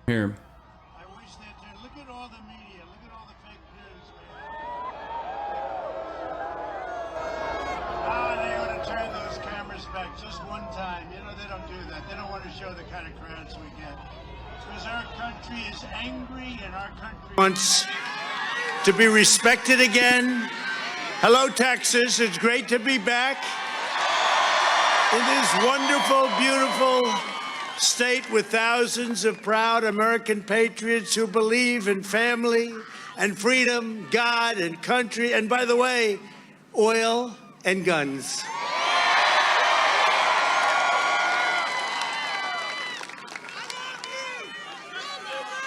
Here. I wish that too. Look at all the media. Look at all the fake news, man. Ah, they ought to turn those cameras back just one time. You know, they don't do that. They don't want to show the kind of crowds we get. Because our country is angry and our country wants to be respected again. Hello, Texas. It's great to be back in this wonderful, beautiful state with thousands of proud American patriots who believe in family and freedom, God and country, and by the way, oil and guns.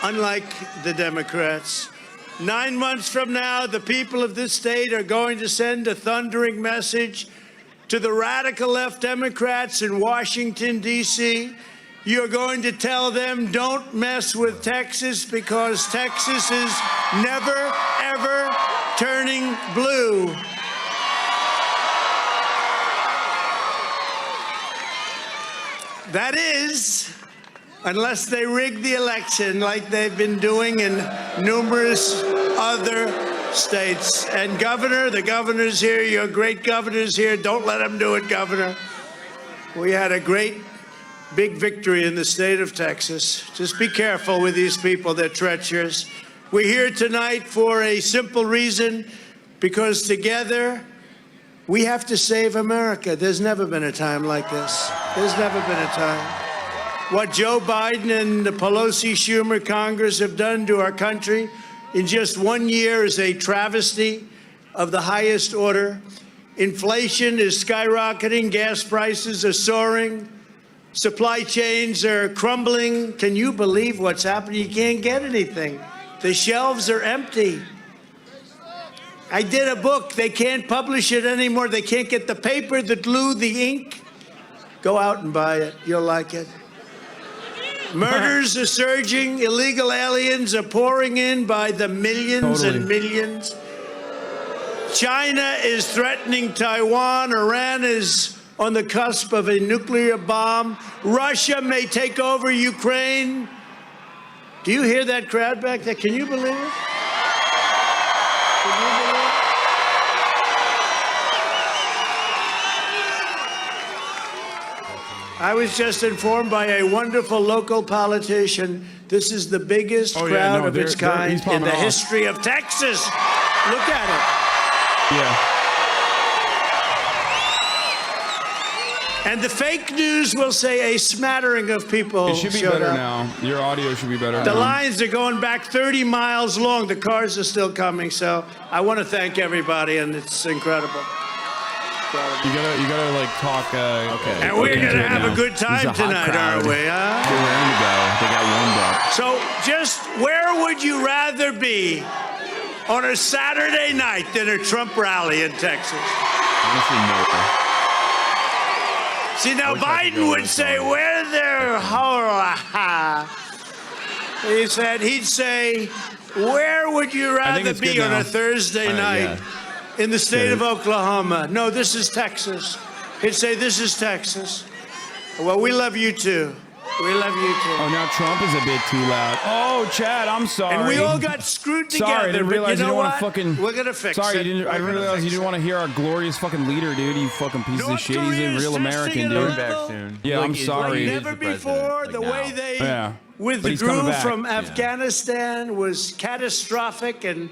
Unlike the Democrats, 9 months from now, the people of this state are going to send a thundering message to the radical left Democrats in Washington, D.C. You're going to tell them, don't mess with Texas because Texas is never, ever turning blue. That is, unless they rig the election like they've been doing in numerous other states. And Governor, the governor's here, your great governor's here. Don't let him do it, Governor. We had a great big victory in the state of Texas. Just be careful with these people, they're treacherous. We're here tonight for a simple reason, because together we have to save America. There's never been a time like this. There's never been a time. What Joe Biden and the Pelosi Schumer Congress have done to our country in just 1 year is a travesty of the highest order. Inflation is skyrocketing, gas prices are soaring, supply chains are crumbling. Can you believe what's happening? You can't get anything. The shelves are empty. I did a book. They can't publish it anymore. They can't get the paper, the glue, the ink. Go out and buy it. You'll like it. Murders are surging. Illegal aliens are pouring in by the millions and millions. China is threatening Taiwan. Iran is on the cusp of a nuclear bomb. Russia may take over Ukraine. Do you hear that crowd back there? Can you believe it? Can you believe it? I was just informed by a wonderful local politician. This is the biggest crowd of its kind in the history of Texas. Look at it. Yeah. And the fake news will say a smattering of people. It should be better now. Your audio should be better now. The lines are going back 30 miles long. The cars are still coming. So I want to thank everybody, and it's incredible. You gotta like talk. Okay. And we're gonna have a good time tonight, aren't we? Huh? They're ready to go. They got warmed up. So, just where would you rather be on a Saturday night than a Trump rally in Texas? Honestly, no. See, now Biden would say, where there, he'd say, where would you rather be on a Thursday night in the state of Oklahoma? No, this is Texas. He'd say, this is Texas. Well, we love you too. We love you too. Oh, now Trump is a bit too loud. Oh, Chad, I'm sorry. And we all got screwed together. Sorry, I didn't realize you didn't want to fucking. We're gonna fix it. Sorry, I didn't realize you didn't want to hear our glorious fucking leader, dude. You fucking piece of shit. He's a real American, dude. Back soon. Yeah, I'm sorry. Like never before, the way they withdrew from Afghanistan was catastrophic and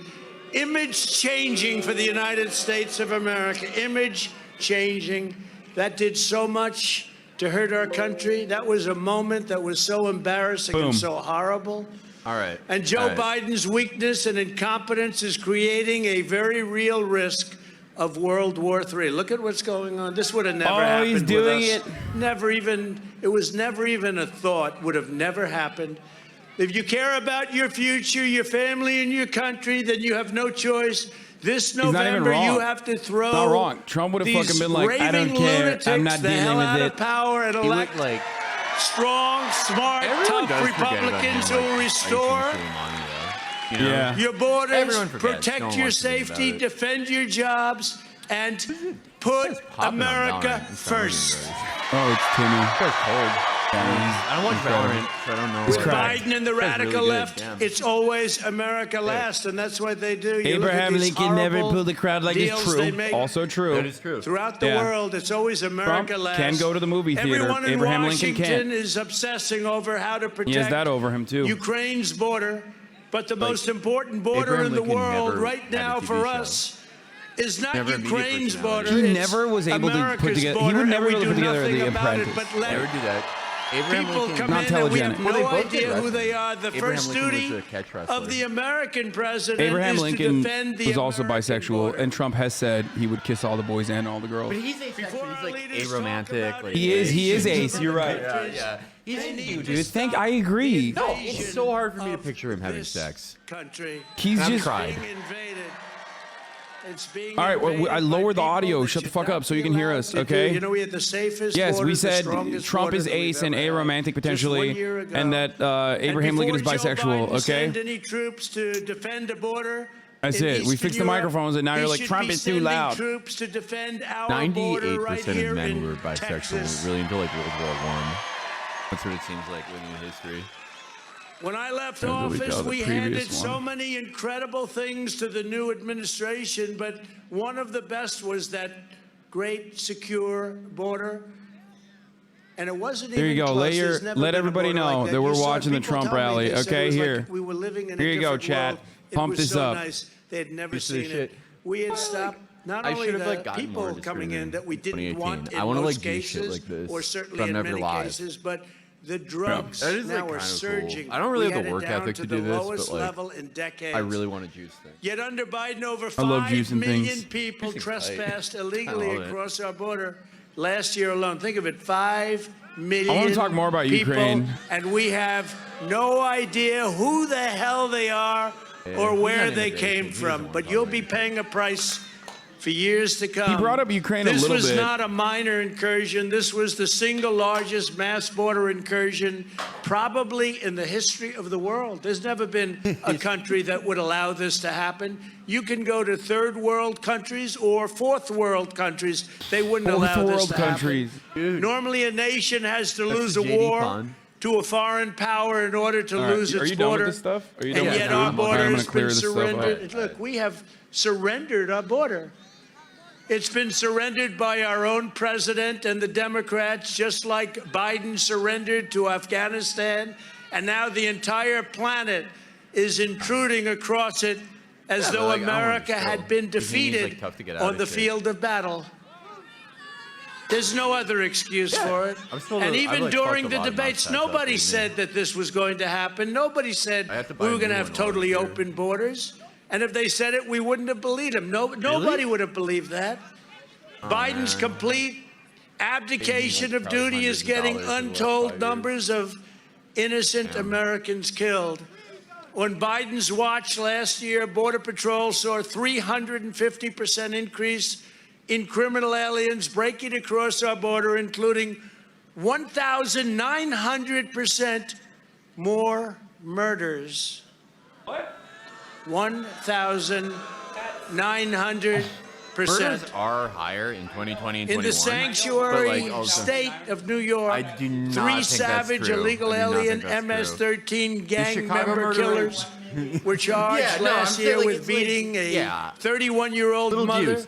image-changing for the United States of America. Image-changing. That did so much to hurt our country. That was a moment that was so embarrassing and so horrible. All right. And Joe Biden's weakness and incompetence is creating a very real risk of World War III. Look at what's going on. This would have never happened he's doing with us. it. Never even, it was never even a thought, would have never happened. If you care about your future, your family, and your country, then you have no choice. This November, you have to throw not wrong. Trump would have fucking been like, I don't care. I'm not dealing with it. Power and elect like strong, smart, tough Republicans who will restore your borders, protect your safety, defend your jobs, and put America first. Oh, it's Timmy. It's cold. I don't watch Valorant, so I don't know. With Biden and the radical really left, it's always America last, and that's what they do. You Abraham Lincoln never pulled the crowd like it's true. Also true. That is true. Throughout the world, it's always America last. Can go to the movie theater. Everyone in Abraham Washington Lincoln can't. is obsessing over how to protect He has that over him too. Ukraine's border, but the most important border Abraham in the Lincoln world never right had a now TV for show. us is not Never a media Ukraine's border. personality. He it's never was able to put America's together. He border, would never and be we able to do put together nothing The about it, Apprentice. but let Never do that. Abraham people Lincoln. come Not in and we have telegenic. Well, they no both did idea who wrestling. they are. The Abraham first Lincoln was duty a catch wrestler. of the American president Abraham is Lincoln to defend the was also American bisexual, border. and Trump has said he would kiss all the boys and all the girls. But he's asexual. He's like leaders talk aromantic. about Like, He is ace. You're right. Yeah. He's They into need you, to dude. stop I agree. the No, invasion it's so hard for me to of picture him having this sex. country. He's I've just. cried. Being invaded. It's being All right, well, I invaded by lowered the people audio. that Shut the should fuck not up so you be can hear allowed us, to do. okay? You know, we had the safest Yes, border, we the said strongest Trump border is that we've ace and ever had. aromantic Just potentially, 1 year ago. and that Abraham Lincoln is before Joe bisexual, Biden okay? send any troops to defend a border That's in it. We Eastern fixed the Europe, microphones, and now he you're like, should Trump be is too sending loud. troops to defend our border right 98% here of men in were bisexual, Texas. really, until like World War I. That's what it seems like living in history. When I left That's what we office, call the we previous handed so one. many incredible things to the new administration, but one of the best was that great secure border. And it wasn't There even you go. close. There's never Let been a everybody border know like that we're You saw watching the people Trump tell me, rally. they said Okay, it was here. like we were living in Here a you go, different chat. world. It Pump was this so up. nice. They had never Piece of seen it. shit. We had stopped not I only should have, the like, gotten more people into coming in streaming that we didn't 2018. want in I wanna, most like, do shit cases, like this, or but certainly I'm in never many live. cases, but the drugs That is, like, now are kinda cool. surging. I don't really We have the had it work down ethic to to the do this, lowest but, like, level in decades. I really want to juice things. Yet under Biden, over I love 5 juicing million things. people Juicing's trespassed tight. illegally I love it. across our border last year alone. Think of it, 5 million I wanna talk more about people, Ukraine. and we have no idea who the hell they are or he's where not they innovative. came He doesn't from. wanna But talk you'll about be Ukraine. paying a price for years to come. He brought up Ukraine a this little was bit. not a minor incursion. This was the single largest mass border incursion probably in the history of the world. There's never been a country that would allow this to happen. You can go to third world countries or fourth world countries. They wouldn't allow Fourth this world to countries. happen. Normally, a nation has to lose the a JD war pun. to a foreign power in order to All right, lose are its you done with border. this stuff? Are you And done with yet this our food? border I'm has gonna clear been this stuff surrendered. up. Look, we have surrendered our border. It's been surrendered by our own president and the Democrats, just like Biden surrendered to Afghanistan. And now the entire planet is intruding across it as Yeah, though but, like, I don't America wanna had show. been You think he's, like, defeated tough to get out on of the shit. field of battle. There's no other excuse for it. I'm still- And I've, even like, during fucked the a lot of debates, nonsense up nobody lately. said that this was going to happen. Nobody said I have to buy we were a going to new have one all totally this year. open borders. And if they said it, we wouldn't have believed them. Nobody would have believed that. Biden's complete abdication Paying, like, of probably duty is hundreds of getting dollars in the last untold 5 numbers of innocent Americans killed. On Biden's watch last year, Border Patrol saw a 350% increase in criminal aliens breaking across our border, including 1,900% more murders. What? 1,900%. Murders are higher in 2020 and 21. In the sanctuary but, like, also, state of New York, I do not 3 think that's savage true. illegal I do not alien think that's MS-13 gang Chicago member murder killers were charged Yeah, no, last I'm saying, year like, with it's like- beating a yeah. 31-year-old Little mother juiced.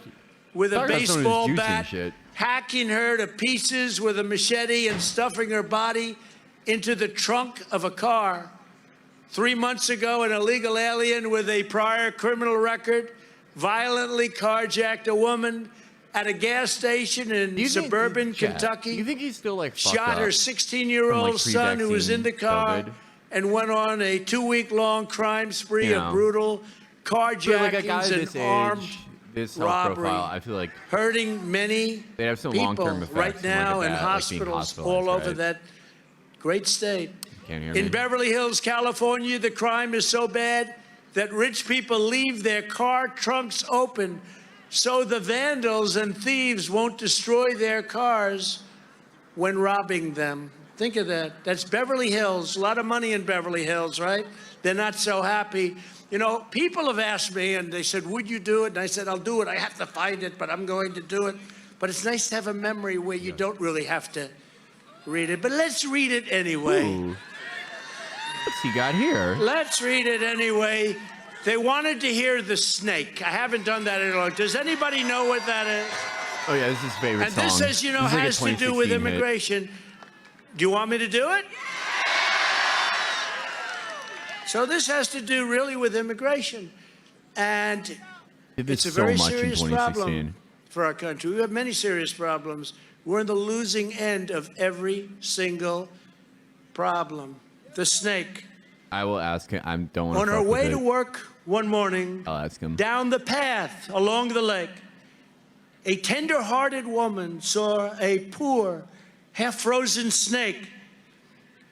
with a Talk about someone baseball who's juicing bat, shit. hacking her to pieces with a machete and stuffing her body into the trunk of a car. 3 months ago, an illegal alien with a prior criminal record violently carjacked a woman at a gas station in suburban Kentucky. You think he's still like fucked Shot up her from, 16-year-old like, son who was in the car COVID? and went on a 2-week-long crime spree You of know. brutal But like a guy carjackings this and armed age, this health robbery, profile, I feel like hurting many they have some people long-term effects right from, like, now a in bat, like, being hospitals all hospitalized, over right? that great state. Can't hear me. In Beverly Hills, California, the crime is so bad that rich people leave their car trunks open so the vandals and thieves won't destroy their cars when robbing them. Think of that. That's Beverly Hills. A lot of money in Beverly Hills, right? They're not so happy. You know, people have asked me, and they said, would you do it? And I said, I'll do it. I have to find it, but I'm going to do it. But it's nice to have a memory where you don't really have to read it, but let's read it anyway. Ooh. What's he got here? Let's read it anyway. They wanted to hear the snake. I haven't done that in a long time. Does anybody know what that is? Oh yeah, this is his favorite and song. this says, you know, This is like a has to do with 2016 hit. immigration. Do you want me to do it? So this has to do really with immigration. And Did it's this a so very much in serious 2016. problem for our country. We have many serious problems. We're in the losing end of every single problem. The snake. I will ask him. I don't want On to. her way to work one morning, I'll ask him. down the path along the lake, a tender-hearted woman saw a poor, half-frozen snake.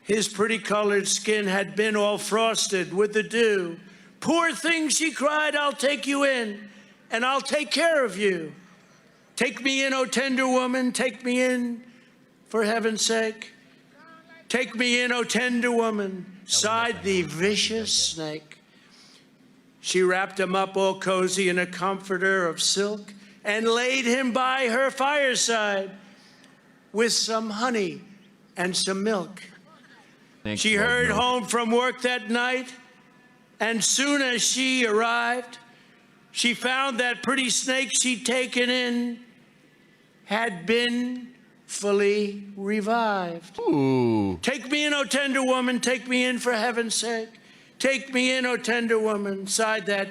His pretty-colored skin had been all frosted with the dew. Poor thing, she cried, I'll take you in, and I'll take care of you. Take me in, oh tender woman, take me in, for heaven's sake. Take me in, oh tender woman, sighed the vicious snake. She wrapped him up all cozy in a comforter of silk and laid him by her fireside with some honey and some milk. She hurried home from work that night, and soon as she arrived, she found that pretty snake she'd taken in had been fully revived. Ooh. Take me in, oh tender woman, take me in for heaven's sake. Take me in, oh tender woman, sighed that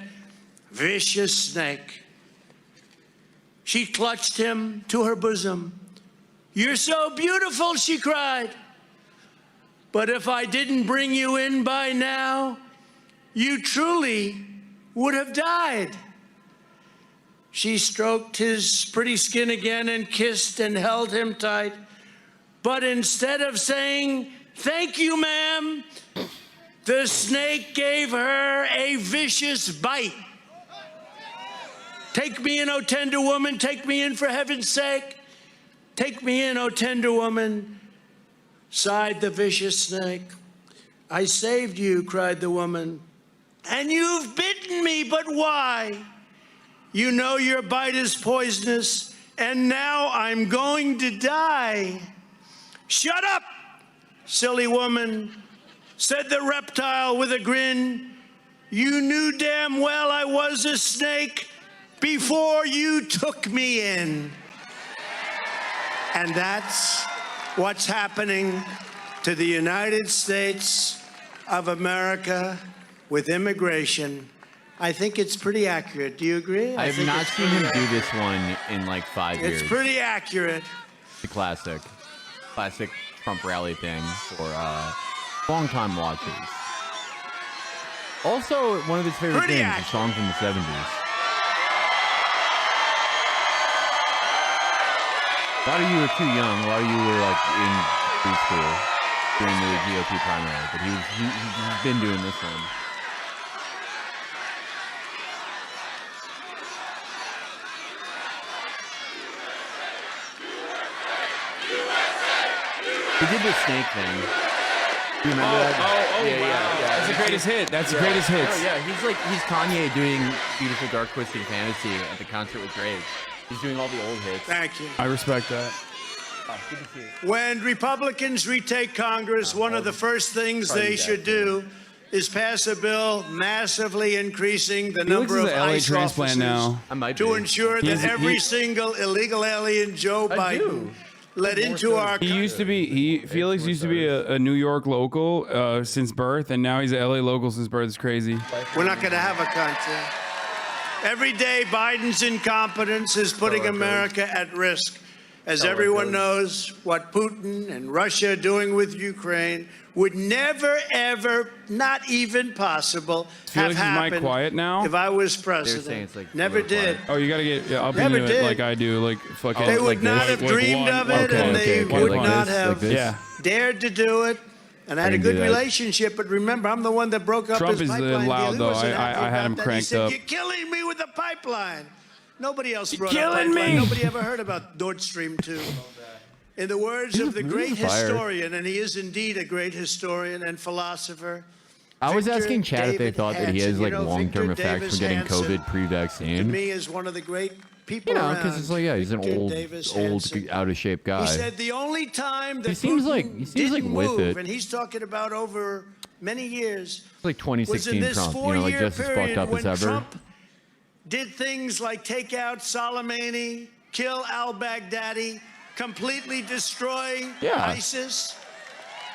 vicious snake. She clutched him to her bosom. You're so beautiful, she cried. But if I didn't bring you in by now, you truly would have died. She stroked his pretty skin again and kissed and held him tight. But instead of saying, thank you, ma'am, the snake gave her a vicious bite. Take me in, oh tender woman, take me in for heaven's sake. Take me in, oh tender woman, sighed the vicious snake. I saved you, cried the woman, and you've bitten me, but why? You know your bite is poisonous, and now I'm going to die. Shut up, silly woman, said the reptile with a grin. You knew damn well I was a snake before you took me in. And that's what's happening to the United States of America with immigration. I think it's pretty accurate. Do you agree? I have not seen him do this one in like 5 years. It's pretty accurate. The classic Trump rally thing for long-time watchers. Also, one of his favorite things, a song from the 70s. A lot of you were too young. A lot of you were like in preschool during the GOP primary, but he's been doing this one. He did the snake thing. Do you remember that? Yeah. That's the greatest hit. That's the greatest hits. Oh yeah, he's Kanye doing Beautiful Dark Twisted Fantasy at the concert with Drake. He's doing all the old hits. Thank you. I respect that. Oh, good to see you. When Republicans retake Congress, one of the first things they should do is pass a bill massively increasing the number of Felix is an LA ICE transplant officers now. to ensure that every single illegal alien Joe Biden let into our country. He used to be Felix used to be a New York local since birth, and now he's an LA local since birth. It's crazy. We're not going to have a country. Every day, Biden's incompetence is putting America at risk. As everyone knows, what Putin and Russia are doing with Ukraine would never, ever, not even possible, have Felix, is Mike happened quiet now? if I was Saying president. it's like Never did. Oh, you gotta get up Never into it did. like I do, like fucking. They like would not this. have dreamed of it, and they would like not this, have like this. Yeah. dared to do it. And I had a didn't do good that. relationship, but remember, I'm the one that broke up Trump his is, pipeline loud, deal. He though. wasn't I happy had him about that. cranked he said, up. You're killing me with the pipeline. Nobody else brought You're up killing pipeline. me. Nobody ever heard about Nord Stream 2. In the words of the great historian, and he is indeed a great historian and philosopher, I was Victor asking Chad if they David thought that he Hanson. has like You know, long-term Victor effects Davis from getting Hanson, COVID to pre-vaccine. me, is one of the great people You know, around. because it's like, yeah, he's an Victor old, Davis old, Hansen. out of shape guy. He said the only time that He seems like- Putin he seems didn't like with move, it. and he's talking about over many years, It's like was in 2016 this Trump, you know, like 4-year just as fucked period up when as ever. Trump did things like take out Soleimani, kill al-Baghdadi, completely destroy Yeah. ISIS,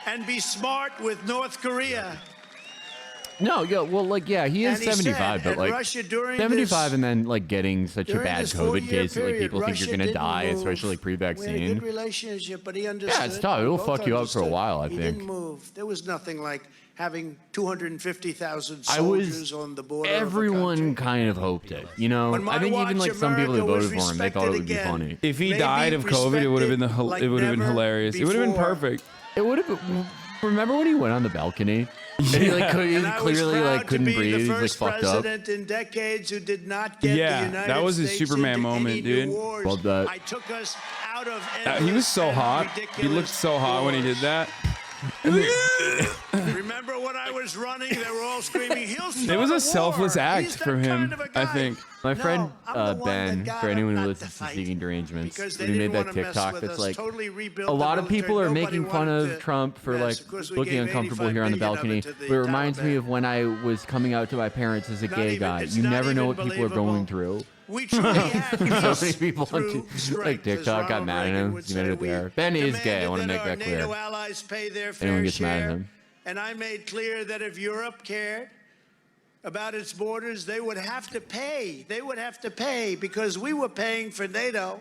and be smart with North Korea. No, yeah, well, like, yeah, he is And he 75, said, but and like Russia during 75 this- and then like getting such a During bad this COVID 4-year case that like period, people think Russia you're gonna didn't die, move. especially We had a pre-vaccine. good relationship, but he understood. it's tough. It'll We fuck both you up for a understood. while, I he think. didn't move. There was nothing like having 250,000 I soldiers was. on the border. Everyone of a country. kind of hoped it, you know. When my I think even watch, like some people that America was voted for him, they thought it would be respected funny. again. If he Maybe died of COVID, it would have been respected like it would have been never hilarious. It would have been before. perfect. It would have. Remember when he went on the balcony? And he like he And I was clearly proud like couldn't to be breathe. the He's like first fucked up. president in decades who did not get Yeah, the United that was his States Superman into moment, any dude. new wars. Well, that- I took us out of. He was so endless and hot. He looked ridiculous so hot when he did wars. that. Remember when I was running? They were all screaming, "He'll start It was a war." selfless act He's that for him, kind of a I guy. think. My No, friend I'm the one Ben, that got for anyone him who not listens to fight Seeking Derangements, because they when he made didn't that want to mess TikTok with that's us. like Totally rebuilt a lot the of people military. are Nobody making fun wanted of to Trump for like mess. Of course, we looking gave uncomfortable 85 here on the million of balcony. it to the But it reminds me Taliban. of when I was coming out to my parents as a Not gay even- guy. it's You not never know even what people are going believable. through. We truly had So peace many people on through like strength, as TikTok got Ronald mad at Reagan him. would He made say. it We there. Ben is gay. I want to demanded make that that our clear. NATO allies pay their Anyone fair gets mad at share, him. and I made clear that if Europe cared about its borders, they would have to pay. They would have to pay because we were paying for NATO.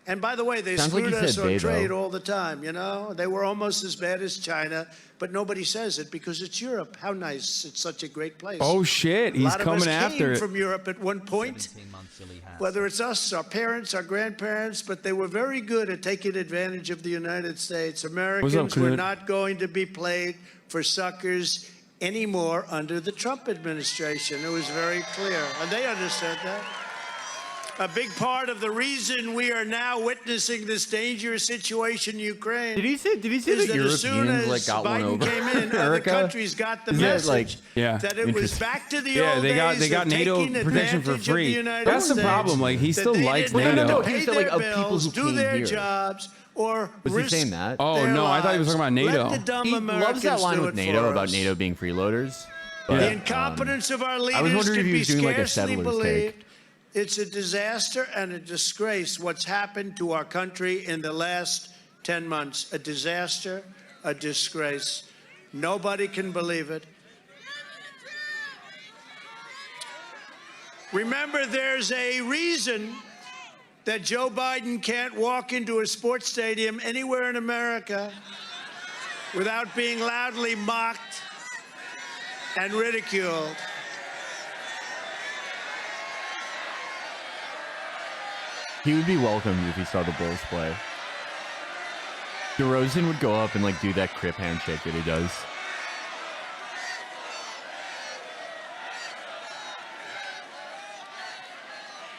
And by the way, they Sounds like screwed you us said on they, trade though. all the time, you know? They were almost as bad as China, but nobody says it because it's Europe. How nice. It's such a great place. Oh shit, A he's lot of coming us after came it. from Europe at one point, whether it's us, our parents, our grandparents, but they were very good at taking advantage of the United States. Americans were Clint? not going to be played for suckers anymore under the Trump administration. It was very clear, and they understood that. A big part of the reason we are now witnessing this dangerous situation in Ukraine Did he say is that that as soon Europeans as like got one Biden over came in, other America? countries got the Is that, message like- Yeah, that it was interesting. back to the Yeah, old they got days got of NATO taking protection for advantage of the free. United That's the States, problem. Like he that still they likes didn't NATO. have No, to he pay said, like, their of people bills, who do came their here. jobs, or Was he risk saying that? Oh, their no, I thought he was lives. talking about NATO. Let the dumb He loves that Americans line do with it NATO for about us. NATO being freeloaders. But, The incompetence of our leaders I was wondering could if he be was doing like a scarcely settler's believed. take. It's a disaster and a disgrace what's happened to our country in the last 10 months. A disaster, a disgrace. Nobody can believe it. Remember, there's a reason that Joe Biden can't walk into a sports stadium anywhere in America without being loudly mocked and ridiculed. He would be welcomed if he saw the Bulls play. DeRozan would go up and like do that crip handshake that he does.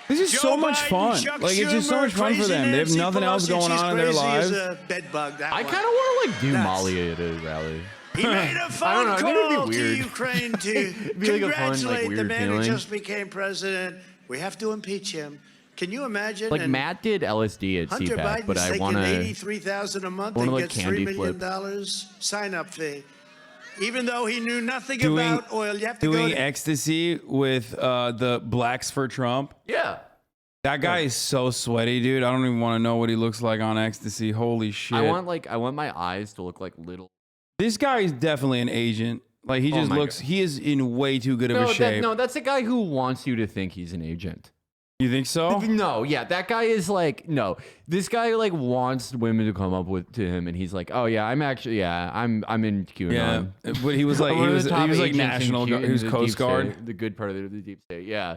This is Joe so much Biden, fun. Chuck Like it's just so Schumer, much fun for crazy them. They have Nancy nothing else Pelosi, going she's on in their crazy lives. as a bedbug, that I one. kind of want to like do Nuts. Molly at a rally. He made a I don't phone know, I think it'd be call to weird. Ukraine to It'd be like a fun, like, congratulate the weird man who feeling. just became president. We have to impeach him. Can you imagine? Like And Matt did LSD at Hunter CPAC, Biden's but I taking want to. $83,000 a month wanna, and like, gets $3 candy million flip. sign-up fee. Even though he knew nothing Doing- about oil, you have to go Doing to ecstasy with the Blacks for Trump. Yeah. That guy is so sweaty, dude. I don't even want to know what he looks like on ecstasy. Holy shit. I want my eyes to look like little. This guy is definitely an agent. Like he Oh just my looks. God. He is in way too good of a shape. That's a guy who wants you to think he's an agent. You think so? No, yeah, that guy is like no. This guy like wants women to come up to him, and he's like, oh yeah, I'm actually I'm in QAnon. Yeah, but he was like I'm he one of was the top like agents in national. Q- He was in the Coast deep Guard. state, the good part of the deep state. Yeah,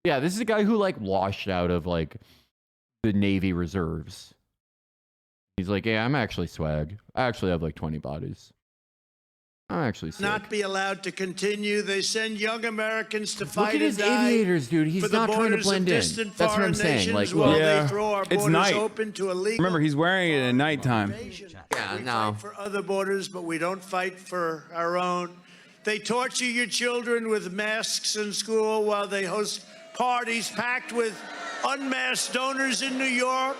yeah. This is a guy who like washed out of like the Navy reserves. He's like, yeah, I'm actually swag. I actually have like 20 bodies. I'm actually sick. not be allowed to continue. They send young Americans to Look fight at his and die aviators, dude. for He's the not trying to borders of blend in. distant That's what foreign I'm saying. Like, nations while Yeah. they throw our It's borders night. open to illegal. Remember, he's wearing it at nighttime. invasion. Yeah, we no. fight for other borders, but we don't fight for our own. They torture your children with masks in school while they host parties packed with unmasked donors in New York,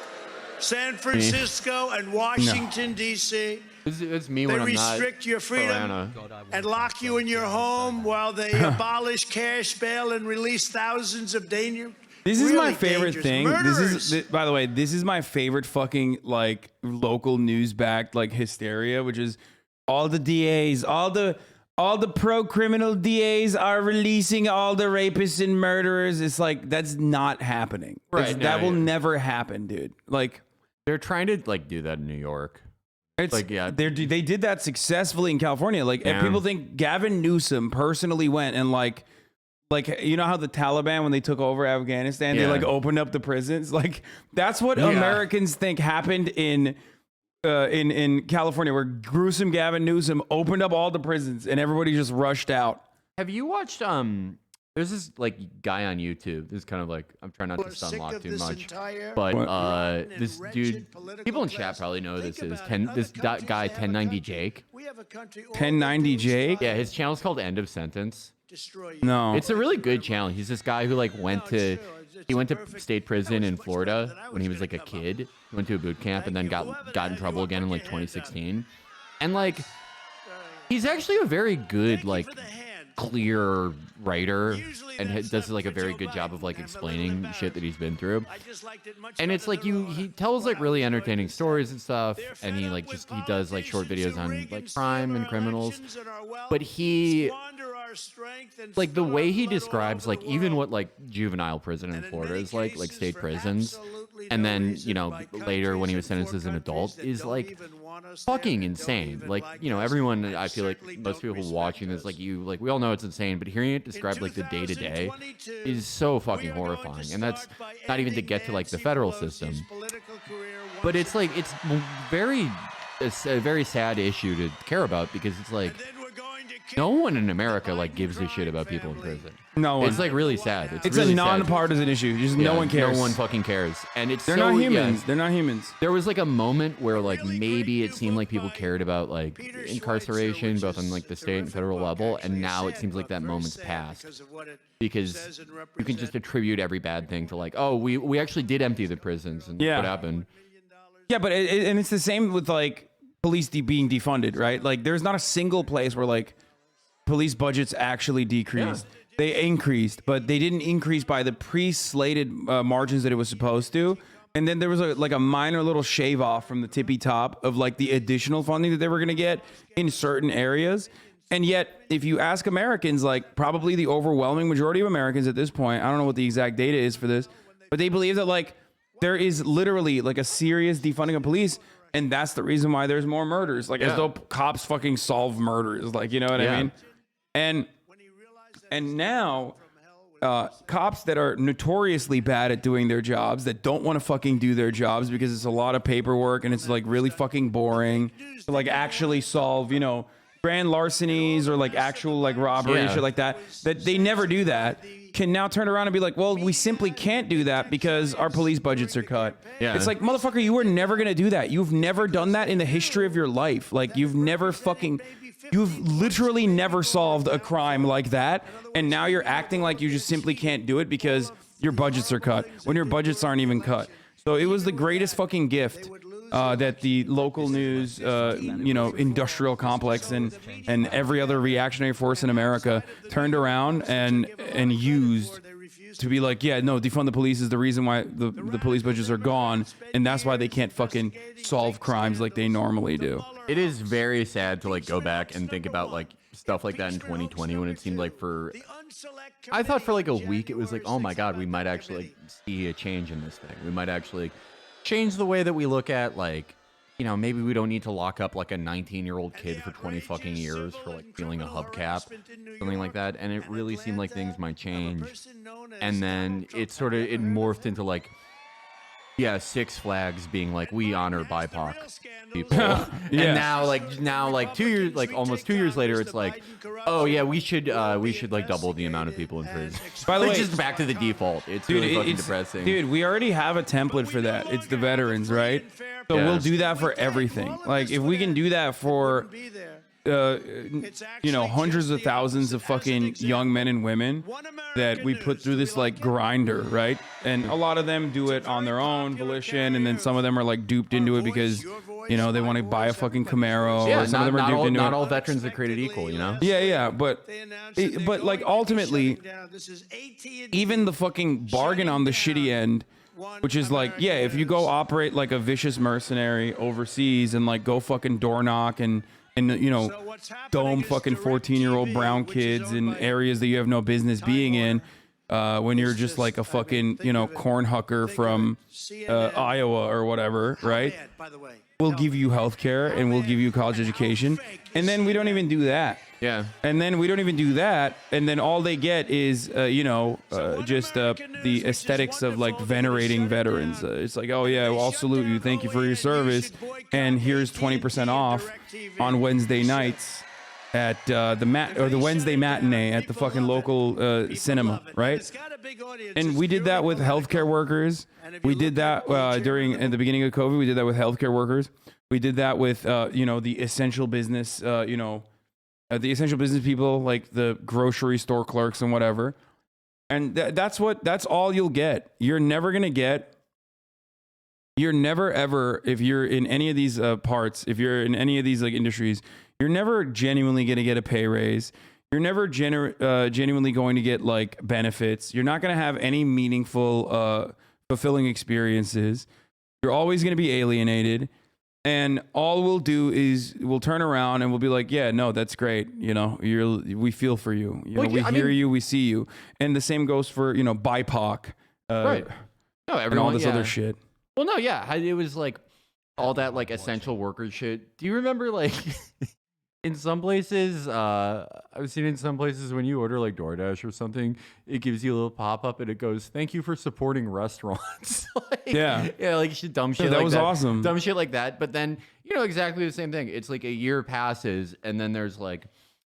San Francisco, and Washington, D.C. It's me They when I'm not restrict your freedom Atlanta. and lock you in your home while they abolish cash bail and release thousands of dangerous. This is really my favorite dangerous thing. murderers. By the way, this is my favorite fucking like local news backed like hysteria, which is all the DAs, all the pro criminal DAs are releasing all the rapists and murderers. It's like that's not happening. Right, That will yeah. never happen, dude. Like They're trying to like do that in New York. it's Like, yeah. they did that successfully in California. Like and Yeah. people think Gavin Newsom personally went and like you know how the Taliban when they took over Afghanistan they Yeah. like opened up the prisons. Like that's what Yeah. Americans think happened in California, where gruesome Gavin Newsom opened up all the prisons and everybody just rushed out. Have you watched there's this like guy on YouTube. This is kind of like I'm trying not to Sick stun lock of too this much. entire But rotten and this wretched dude, political people in class. chat probably know who this Think is. about it. Another This country guy to have a 1090 country. Jake. We have a country all 1090 over Jake? Yeah, his channel's called End of Sentence. destroy you. No. It's a really good channel. He's this guy who like went No, to it's true. It's he went to perfect. state prison No, in it's much better Florida than I when he was gonna like a come up kid. with. He went to a boot camp and then Thank you. got in Whoever trouble the hell again in you like are, put your hand 2016. And like he's actually a very good Thank you like for the hand. clear writer Usually and that's does left like a for very Joe good job of Biden. like I'm a little explaining shit that he's been through. I just liked it much And it's better like than he Obama. tells like What really I was going entertaining to say. stories and stuff, They're and he fed like up just with he does like short politicians videos who on rig like and crime steal and our criminals. elections and our wealth, But he squander our strength and like the spill way our he blood all describes over like the even world. what like juvenile prison in And in Florida many is like cases, state for prisons, absolutely and no then reason you know by later when he countries was and sentenced for as an countries adult that is don't like even want us there fucking and don't insane. even Like like you know us everyone and I feel like certainly most don't people watching respect this us. like you like we all know it's insane, but hearing it described like the day to day 2022, is so fucking we are going to horrifying, and that's start by not even to ending get to like the Nancy federal Pelosi's system. political career But once it's like it's very it's a very sad issue to care about because it's like and then we're going to no kill one in America the like gives a Biden shit about crime people in family. prison. No one. It's like really sad. It's really a sad. non-partisan issue. Just no Yeah, one cares. No one fucking cares. And it's They're so, not yeah, humans. They're not humans. there was like a moment where like really maybe great it new seemed like book people by cared about like Peter incarceration Schweitzer, both which on is like the a state and terrific federal book, level, actually. and now A it sad seems like book, that very moment's sad passed because of what it because says and you can just represents. attribute every bad thing to like, oh, we actually did empty the prisons and Yeah. what happened. Yeah, but and it's the same with like police being defunded, right? Like there's not a single place where like police budgets actually decreased. They increased, but they didn't increase by the pre-slated margins that it was supposed to. And then there was like a minor little shave off from the tippy top of like the additional funding that they were going to get in certain areas. And yet, if you ask Americans, like probably the overwhelming majority of Americans at this point, I don't know what the exact data is for this, but they believe that like there is literally like a serious defunding of police. And that's the reason why there's more murders. Like as Yeah. though cops fucking solve murders. Like, you know what Yeah. I mean? And now cops that are notoriously bad at doing their jobs, that don't want to fucking do their jobs because it's a lot of paperwork and it's like really fucking boring to like actually solve, you know, grand larcenies or like actual like robbery and Yeah. shit like that they never do that, can now turn around and be like, well, we simply can't do that because our police budgets are cut. Yeah. It's like, motherfucker, you were never going to do that. You've never done that in the history of your life. Like you've literally never solved a crime like that. And now you're acting like you just simply can't do it because your budgets are cut when your budgets aren't even cut. So it was the greatest fucking gift that the local news, you know, industrial complex and every other reactionary force in America turned around and used to be like, yeah, no, defund the police is the reason why the police budgets are gone, and that's why they can't fucking solve crimes like they normally do. It is very sad to like go back and think about like stuff like that in 2020 when it seemed like I thought for like a week it was like, oh my god, we might actually like see a change in this thing. We might actually change the way that we look at like, you know, maybe we don't need to lock up like a 19-year-old kid for 20 fucking years for like stealing a hubcap, something like that. And it really seemed like things might change. And then it morphed into like, yeah, Six Flags being like, we honor BIPOC people. Yeah. And now like 2 years, like almost 2 years later, it's like, oh yeah, we should like double the amount of people in prison. By the Like, way, just back to the default. It's really fucking depressing. Dude, we already have a template for that. It's the veterans, right? So Yeah. we'll do that for everything. Like if we can do that for you know, hundreds of thousands of fucking young men and women that we put through this like grinder, right? And a lot of them do it on their own volition, and then some of them are like duped into it because, you know, they want to buy a fucking Camaro. Yeah, or some of them are duped into not it. all veterans are created equal, you know? Yeah, but like ultimately, even the fucking bargain on the shitty end, which is like, yeah, if you go operate like a vicious mercenary overseas and like go fucking door knock and you know, dome fucking 14-year-old brown kids in areas that you have no business being in, when you're just like a fucking, you know, corn hucker from Iowa or whatever, right? We'll give you health care and we'll give you college education. And then we don't even do that. Yeah. And then we don't even do that. And then all they get is, you know, just the aesthetics of like venerating veterans. It's like, oh yeah, well, I'll salute you. Thank you for your service. And here's 20% off on Wednesday nights at the Wednesday matinee at the fucking local cinema, right? And we did that with healthcare workers. We did that at the beginning of COVID. We did that with healthcare workers. We did that with you know, the essential business, you know, the essential business people like the grocery store clerks and whatever. And that's all you'll get. You're never ever, if you're in any of these parts, if you're in any of these like industries, you're never genuinely going to get a pay raise. You're never genuinely going to get like benefits. You're not going to have any meaningful, fulfilling experiences. You're always going to be alienated. And all we'll do is we'll turn around and we'll be like, yeah, no, that's great. You know, we feel for you. You know, we hear you, we see you. And the same goes for, you know, BIPOC. Right. No, everyone, and all this other shit. Well, no, yeah. It was like all that like essential worker shit. Do you remember like in some places, I've seen in some places when you order like DoorDash or something, it gives you a little pop-up and it goes, thank you for supporting restaurants. Like, yeah, like dumb shit. Yeah, that like was awesome. Dumb shit like that. But then, you know, exactly the same thing. It's like a year passes and then there's like,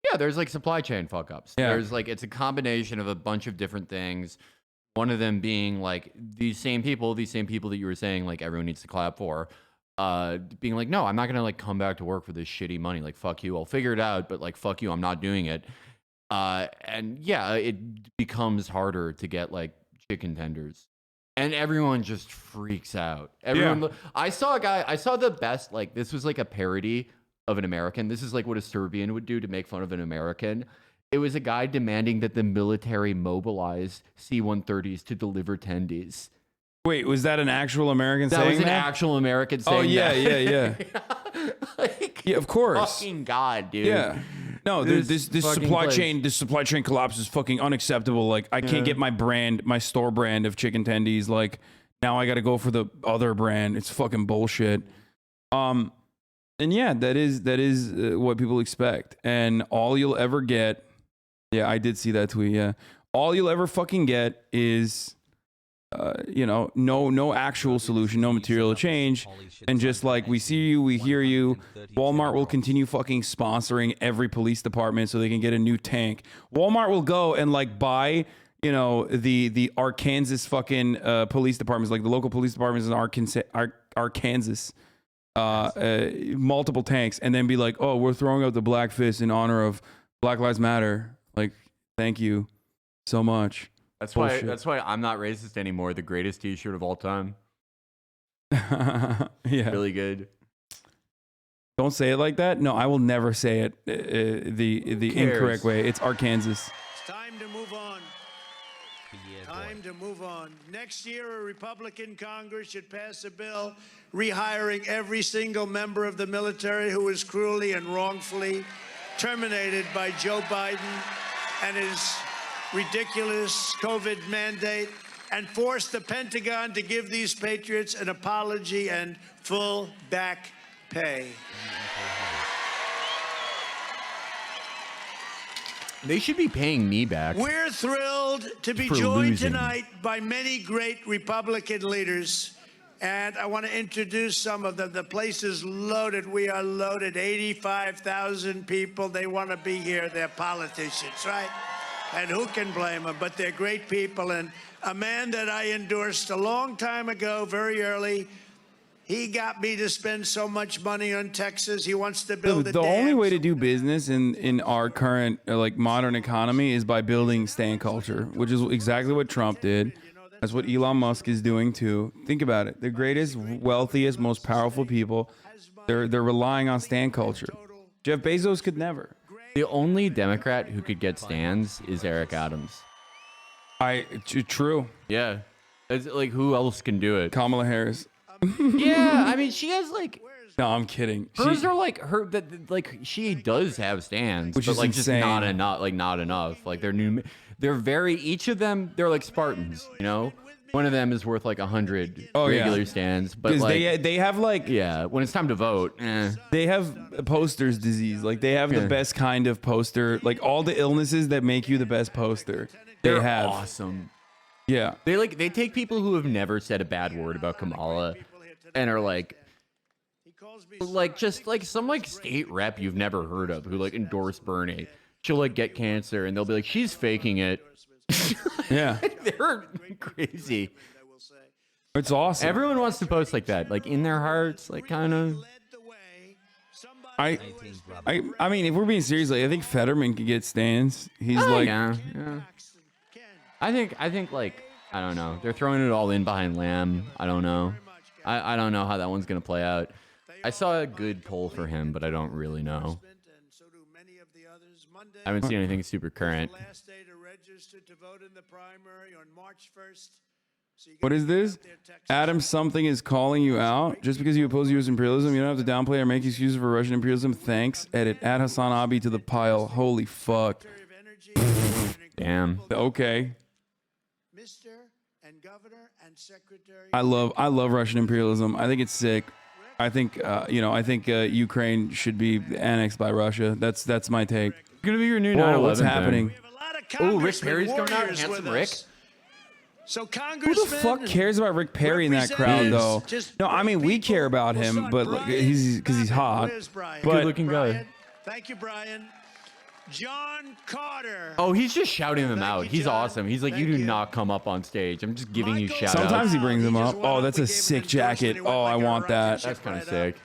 yeah, there's like supply chain fuck ups. Yeah. There's like, it's a combination of a bunch of different things. One of them being like these same people that you were saying like everyone needs to clap for. Being like, no, I'm not gonna like come back to work for this shitty money. Like, fuck you. I'll figure it out, but like, fuck you. I'm not doing it. And yeah, it becomes harder to get like chicken tenders, and everyone just freaks out. Everyone. I saw the best. Like, this was like a parody of an American. This is like what a Serbian would do to make fun of an American. It was a guy demanding that the military mobilize C-130s to deliver tendies. Wait, was that an actual American saying that? That was an actual American saying that. Oh, yeah. Like, yeah, of course. Fucking God, dude. Yeah. No, this supply chain collapse is fucking unacceptable. Like, I can't get my store brand of chicken tendies. Like, now I got to go for the other brand. It's fucking bullshit. And yeah, that is what people expect. And all you'll ever get, yeah, I did see that tweet. Yeah, all you'll ever fucking get is, you know, no actual solution, no material change, and just like, we see you, we hear you. Walmart will continue fucking sponsoring every police department so they can get a new tank. Walmart will go and like buy, you know, the Arkansas fucking police departments, like the local police departments in Arkansas, multiple tanks, and then be like, oh, we're throwing out the black fist in honor of Black Lives Matter. Like, thank you so much. That's why I'm not racist anymore. The greatest T-shirt of all time. Yeah, really good. Don't say it like that. No, I will never say it the incorrect way. It's Arkansas. It's time to move on. Time to move on. Next year, a Republican Congress should pass a bill rehiring every single member of the military who was cruelly and wrongfully terminated by Joe Biden and his ridiculous COVID mandate, and force the Pentagon to give these patriots an apology and full back pay. They should be paying me back. We're thrilled to be joined tonight by many great Republican leaders, and I want to introduce some of them. The place is loaded. We are loaded. 85,000 people. They want to be here. They're politicians, right? And who can blame them? But they're great people. And a man that I endorsed a long time ago, very early, He got me to spend so much money on Texas. He wants to build The only way to do business in our current like modern economy is by building stan culture, which is exactly what Trump did. That's what Elon Musk is doing too. Think about it. The greatest, wealthiest, most powerful people, they're relying on stan culture. Jeff Bezos could never. The only Democrat who could get stands is Eric Adams. True. Yeah. It's like, who else can do it? Kamala Harris. Yeah, I mean, she has like... No, I'm kidding. Hers are like her that like she does have stands, Which but is like insane. just not enough. Like not enough. Like they're very each of them. They're like Spartans. You know, one of them is worth like 100 regular stands, but Because like they have like when it's time to vote, they have posters disease. Like they have the best kind of poster. Like all the illnesses that make you the best poster. they're They have. awesome. Yeah. They take people who have never said a bad word about Kamala, and are like just like some like state rep you've never heard of who like endorsed Bernie. She'll like get cancer, and they'll be like, she's faking it. Yeah. They're crazy. It's awesome. Everyone wants to post like that, like in their hearts, like kind of. I mean, if we're being serious, like, I think Fetterman could get stands. He's like, yeah. I think like I don't know. They're throwing it all in behind Lamb. I don't know. I don't know how that one's gonna play out. I saw a good poll for him, but I don't really know. I haven't seen anything super current. what is this? Adam something is calling you out. Just because you oppose U.S. imperialism, you don't have to downplay or make excuses for Russian imperialism. Thanks. Edit. Add Hasanabi to the pile. Holy fuck. Damn. Okay. I love Russian imperialism. I think it's sick. I think Ukraine should be annexed by Russia. That's my take. It's gonna be your new Whoa, 9/11 what's thing. happening? Oh, Rick Perry's coming out. Handsome Rick. So Who the fuck cares about Rick Perry in that crowd, though? No, I mean we care about him, but like, he's hot. But Good-looking guy. Thank you, Brian. John Carter. Oh, he's just shouting them out. you, He's John. awesome. He's like, Thank you do you. not come up on stage. I'm just giving you Michael shout outs. sometimes he brings them He up. just went Oh, up that's and a gave him sick an jacket. endorsement. He Oh, went I like a want rocket that. ship That's kind of right up. sick.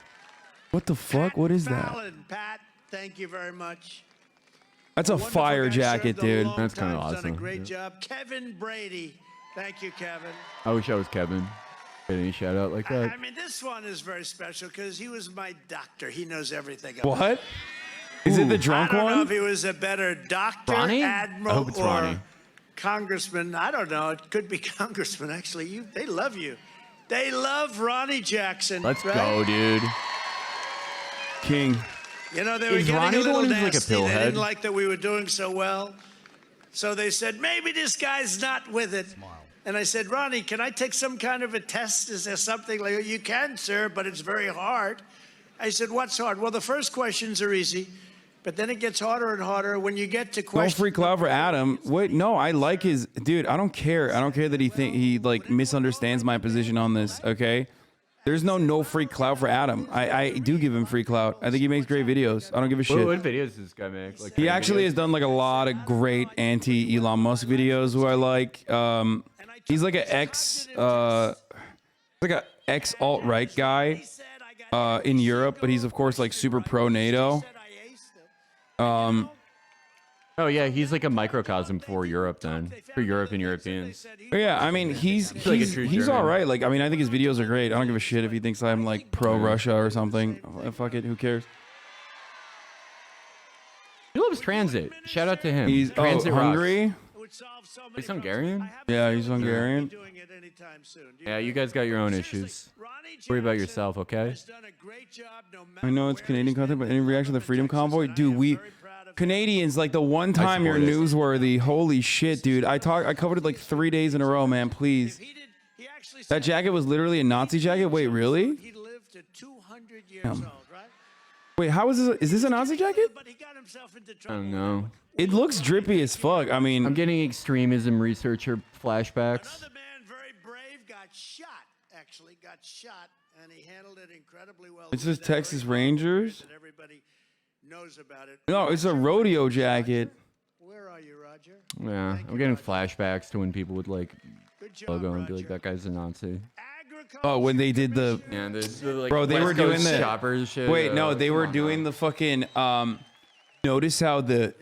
What the fuck? What is that? Fallon, Pat, thank you very much. That's a Wonderful fire guy, jacket, served a dude. long That's kinda time, done awesome. a great job. Kevin Brady. Thank you, Kevin. I wish I was Kevin. Get any shout out like that? I mean, this one is very special because he was my doctor. He knows everything about What? Is it the I drunk don't know one? if he was a better doctor, Ronnie? admiral, I hope it's or Ronnie. congressman. I don't know. It could be congressman, actually. They love you. They love Ronnie Jackson. Let's right? go, dude. King. You know, they were Is getting Ronnie a the little one who's like a nasty. They pillhead? didn't like that we were doing so well. So they said, maybe this guy's not with it. And I said, Ronnie, can I take some kind of a test? Is there something like, you can, sir, but it's very hard. I said, what's hard? Well, the first questions are easy, but then it gets harder and harder when you get to Don't questions. freak out for Adam. Wait, no, I like his dude. I don't care. I don't care that he like misunderstands my position on this. Okay, there's no free clout for Adam. I do give him free clout. I think he makes great videos. I don't give a shit. What videos does this guy make? Like He actually videos? has done like a lot of great anti Elon Musk videos who I like. He's like an ex alt right guy in Europe, but he's of course like super pro NATO. Oh yeah, he's like a microcosm for Europe then, for Europe and Europeans. Yeah, I mean he's like a true German. all right. Like I mean I think his videos are great. I don't give a shit if he thinks I'm like pro Russia or something. Fuck it, who cares? He loves transit. Shout out to him. He's transit rocks. Hungary. He's Hungarian? Yeah, he's Hungarian. Yeah, you guys got your own issues. Worry about yourself, okay? I know it's Canadian content, but any reaction to the Freedom Convoy, dude? Canadians, like the one time you're support it. newsworthy. Holy shit, dude! I covered it like 3 days in a row, man. Please. That jacket was literally a Nazi jacket. Wait, really? He lived to 200 years old, right? Wait, how is this? Is this a Nazi jacket? But he got himself into I trouble. don't know. It looks drippy as fuck. I I'm mean, getting extremism researcher flashbacks. Another man, very brave, got shot. Actually, got shot, and he handled it incredibly well. it says Texas Rangers. That everybody knows about it. No, it's a rodeo jacket. Where are you, Roger? Yeah, I'm getting flashbacks to when people would like Good job, logo and be Roger. like, that guy's a Nazi. Oh, when they did the Yeah, there's like bro, they West were doing Coast the choppers shit. Wait, no, they Come were on, doing bro. the fucking notice how the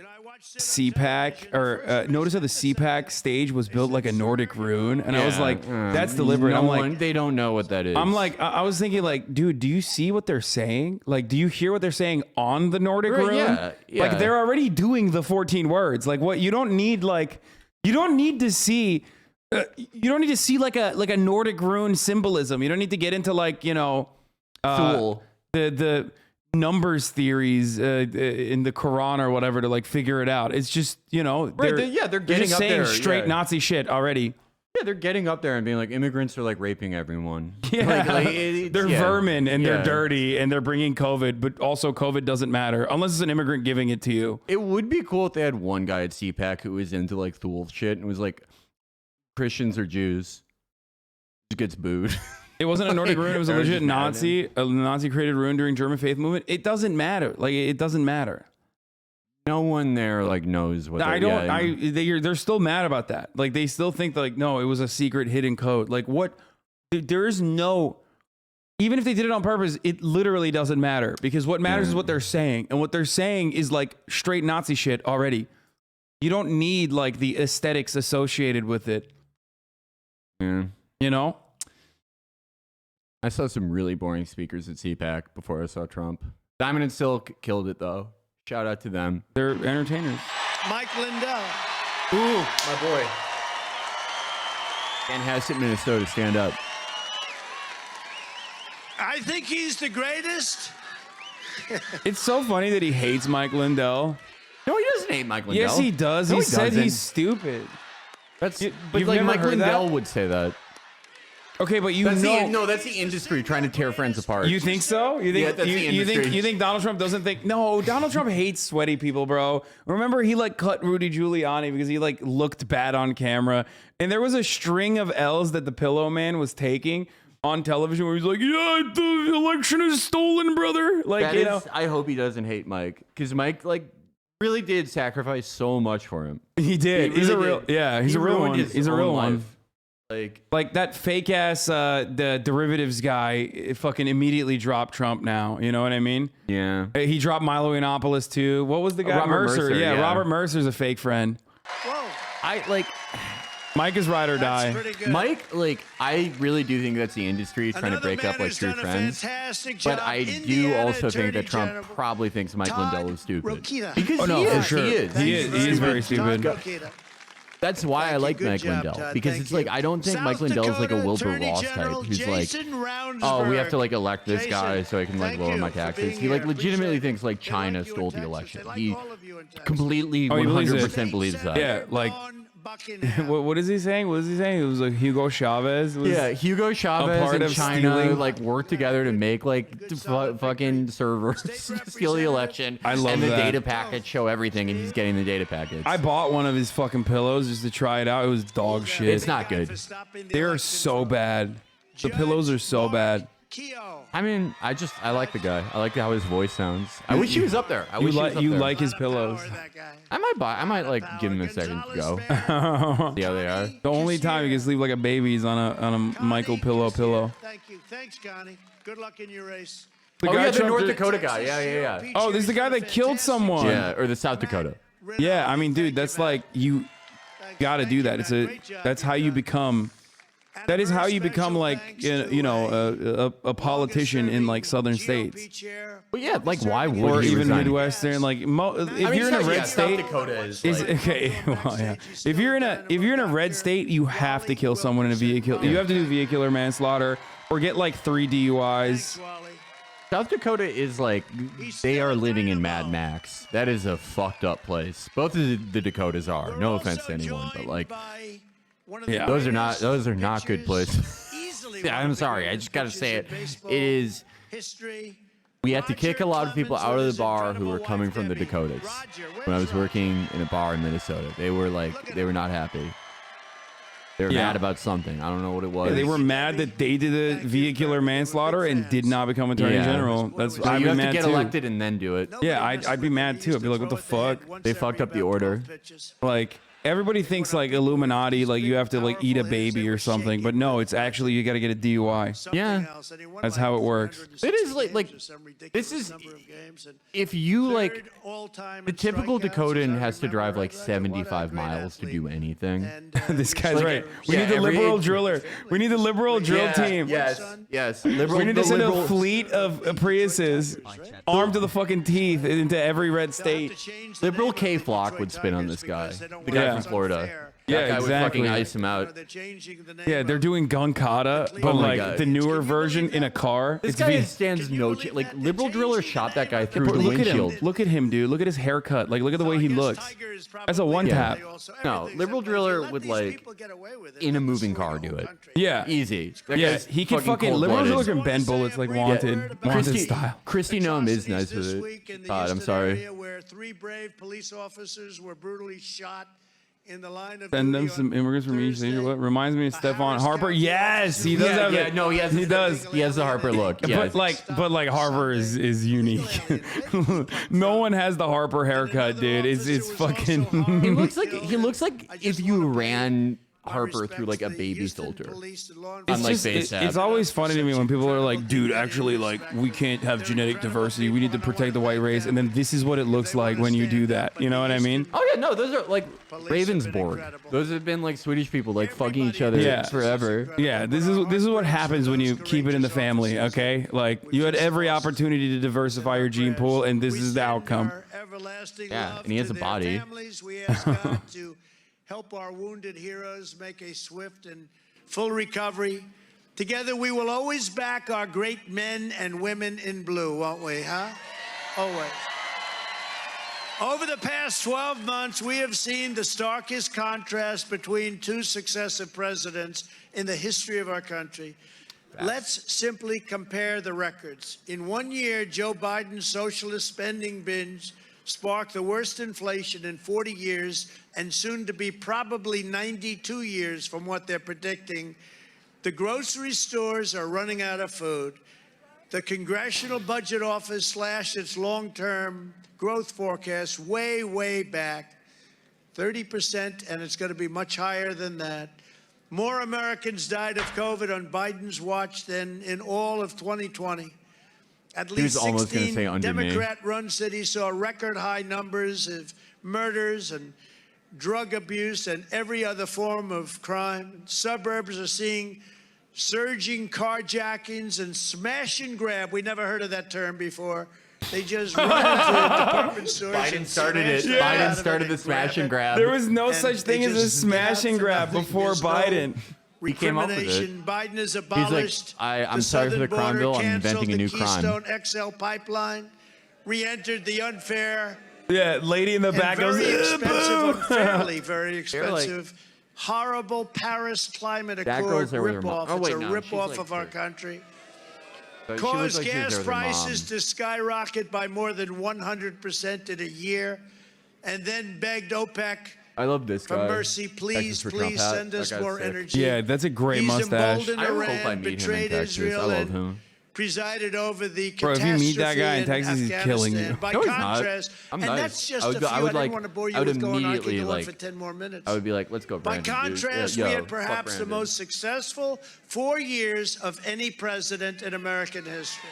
CPAC or notice how the CPAC stage was built like a Nordic rune, and I was Yeah, like, that's deliberate. No I'm one, like, they don't know what that is. I'm like, I was thinking like, dude, do you see what they're saying? Like, do you hear what they're saying on the Nordic Right, rune? yeah. Like they're already doing the 14 words. Like what? You don't need to see. You don't need to see like a Nordic rune symbolism. You don't need to get into like Thule. the numbers theories in the Quran or whatever to like figure it out. It's just Right, they're getting just up saying there, straight yeah. Nazi shit already. Yeah, they're getting up there and being like, immigrants are like raping everyone. Yeah, Like, they're yeah. vermin and Yeah. they're dirty and they're bringing COVID, but also COVID doesn't matter unless it's an immigrant giving it to you. It would be cool if they had one guy at CPAC who was into like Thule shit and was like, Christians or Jews. Just gets booed. It wasn't a Nordic rune. It was a I was legit just mad at him. Nazi. A Nazi created rune during German faith movement. It doesn't matter. Like it doesn't matter. No one there like knows what. I they're- don't. yeah, They're still mad about that. Like they still think like no, it was a secret hidden code. Like what? There is no. Even if they did it on purpose, it literally doesn't matter because what matters is what they're saying, and what they're saying is like straight Nazi shit already. You don't need like the aesthetics associated with it. yeah. You know. I saw some really boring speakers at CPAC before I saw Trump. Diamond and Silk killed it though. Shout out to them. They're entertainers. Mike Lindell. Ooh, my boy. Dan Hassett, Minnesota, stand up. I think he's the greatest. It's so funny that he hates Mike Lindell. No, he doesn't hate Mike Lindell. Yes, he does. No, he he said doesn't. he's stupid. That's You- but you've like never Mike heard Lindell that? would say that. Okay, but That's that's the industry trying to tear friends apart. You think so? You think Yeah, that's the you think industry. you think Donald Trump doesn't think? No, Donald Trump hates sweaty people, bro. Remember he like cut Rudy Giuliani because he like looked bad on camera, and there was a string of L's that the Pillow Man was taking on television where he's like, "Yeah, the election is stolen, brother." Like That you is- know, I hope he doesn't hate Mike because Mike like really did sacrifice so much for him. he did. He He's a really real, did. yeah. He's He a real ruined one. his He's a own real one. life. Like that fake ass the derivatives guy it fucking immediately dropped Trump now. You know what I mean? Yeah. He dropped Milo Yiannopoulos too. What was the guy? Robert Mercer, Yeah, yeah. Robert Mercer's a fake friend. Whoa, I like Mike is ride or that's die. pretty good. Mike, like, I really do think that's the industry trying to Another break man up like who's true done a friends. fantastic But job. I do Indiana also think that Attorney Trump General probably thinks Mike Todd Lindell is stupid. Rokita. Because Oh, no, he for is. sure. He is. Thank He you is- he is very much, stupid. Todd Rokita. That's why Thank I you. like Good Mike job, Lindell Todd. because Thank it's like you. I don't think South Mike Lindell is like a Dakota Wilbur Attorney Ross type General who's like, Jason oh, we have to Roundsberg. like elect this Jason, guy so I can like thank lower you my for taxes. being He like here. legitimately Appreciate thinks like it. They China like you in stole the Texas. election. They like He all of you in Texas. completely Oh, he believes it. 100% believes that. Yeah, like Dawn Buckingham. what is he saying? What is he saying? It was like Hugo Chavez. Was, Yeah, Hugo Chavez part and of China stealing- like work together to make like fucking servers steal the election. I love and the that. data package show everything, and he's getting the data package. I bought one of his fucking pillows just to try it out. It was dog shit. It's not good. They're so bad. The pillows are so bad. I mean, I like the guy. I like how his voice sounds. I wish he was up there. I wish he was up You there. like his pillows. I might like give him a second to go. See how they are. The only time you can sleep like a baby is on a Michael pillow. Thank you. Thanks, Connie. Good luck in your race. The Oh guy yeah, the Trump North did- Dakota guy. Yeah. Oh, this is the guy that killed someone. Yeah, or the South Dakota. Yeah, I mean, dude, that's like you got to do that. That's how you become. That is how you become like you know a politician in like southern states But yeah, like why would or he even resign? Midwestern. Like if you're in a red South state, Dakota is is like, okay. Well, yeah. If you're in a red state, you have to kill someone in a vehicle. You have to do vehicular manslaughter or get like 3 DUIs. South Dakota is like they are living in Mad Max. That is a fucked up place. Both of the Dakotas are. No offense to anyone, but like Yeah. those are not good places. Yeah, I'm sorry. I just got to say it. It is. We had to kick a lot of people out of the bar who were coming from the Dakotas. When I was working in a bar in Minnesota, they were not happy. They were Yeah. mad about something. I don't know what it was. They were mad that they did the vehicular manslaughter and did not become attorney Yeah. general. That's So I'd you be have to mad get too. elected and then do it. Yeah, I'd be mad too. I'd be like, what the fuck? They fucked up the order. Like everybody thinks like Illuminati, like you have to like eat a baby or something, but no, it's actually you got to get a DUI. Yeah. That's how it works. It is like this is if you like the typical Dakotan has to drive like 75 miles to do anything. This guy's Like, right. We yeah, need the every- liberal driller. We need the liberal drill team. Yes. Liberal, We need to the send liberal, a fleet of Priuses armed to the fucking teeth into every red state. liberal K Flock would spin on this guy. The guy Yeah. from Florida. Yeah, That guy exactly. would fucking ice him out. Yeah, they're doing gun kata, but my like God. the newer version in a car. This It's guy V- stands no chance. Like liberal driller shot that guy through But the look at windshield. him. Look at him, dude. Look at his haircut. Like, look at the way he looks. That's a one tap. No, liberal driller would like in a moving car do it. Yeah. Easy. That Yeah, guy's he can fucking liberal cold-blooded. driller can bend bullets like wanted style. Christy Noam is nice with it. God, I'm sorry. Where 3 brave police officers were brutally shot in the line of Send them duty some on immigrants from each state. Thursday. What reminds me of Stephon Harris Harper? County Yes, he does have it. No, he does. He has the Harper look. Yeah. But like Harper is unique. No one has the Harper haircut, dude. It's fucking. he looks like if you ran Harper through like a baby filter. It's Unlike just, FaceApp. it's always funny to me when people are like, dude, actually, like, we can't have genetic diversity. We need to protect the white race. And then this is what it looks like when you do that. You know what I mean? Oh yeah, no, those are like Ravensborg. Those have been like Swedish people like fucking each other Yeah. forever. Yeah, this is what happens when you keep it in the family, okay? Like, you had every opportunity to diversify your gene pool, and this is the outcome. Yeah, and he has a body. We ask God to help our wounded heroes make a swift and full recovery. Together, we will always back our great men and women in blue, won't we, huh? Always. Over the past 12 months, we have seen the starkest contrast between 2 successive presidents in the history of our country. Let's simply compare the records. In 1 year, Joe Biden's socialist spending binge sparked the worst inflation in 40 years and soon to be probably 92 years from what they're predicting. The grocery stores are running out of food. The Congressional Budget Office slashed its long-term growth forecast way, way back, 30%, and it's going to be much higher than that. More Americans died of COVID on Biden's watch than in all of 2020. At He was least almost gonna 16 say under me. Democrat-run cities saw record high numbers of murders and drug abuse and every other form of crime. Suburbs are seeing surging carjackings and smash and grab. We never heard of that term before. They just run into department stores. Biden and started it. smash the Biden out of it started the and smash and grab. There was no And such they thing as a just smash get and out for grab nothing. before There's no Biden. He came up with it. Recrimination. Biden has abolished I'm the sorry for the southern crime border, bill. I'm canceled inventing a the new crime. Keystone XL pipeline, re-entered the unfair Yeah, lady in the back and goes, very expensive, "Boo." unfairly very They're like- expensive, horrible Paris Climate That girl's Accord there with her mom. ripoff. Oh, It's wait, a no, she's ripoff like of our 30. country. She looks Caused like she was gas there with her mom. prices to skyrocket by more than 100% in a year, and then begged OPEC I love this for guy. mercy, please, Texas for Trump please hat. send us That guy's more sick. energy. Yeah, that's a great He's mustache. emboldened I hope Iran, I meet him in betrayed Texas. Israel, I love and him. presided over the Bro, if you meet that guy in catastrophe Texas, he's killing you. Afghanistan. By No, he's not. contrast, I'm and nice. that's just I would- a few. I would didn't like- want to bore you I would with going on. I could immediately, go on like- for 10 more minutes. I would be like, let's go, By Brandon. dude. contrast, Yeah, we yo, had fuck perhaps the Brandon. most successful 4 years of any president in American history.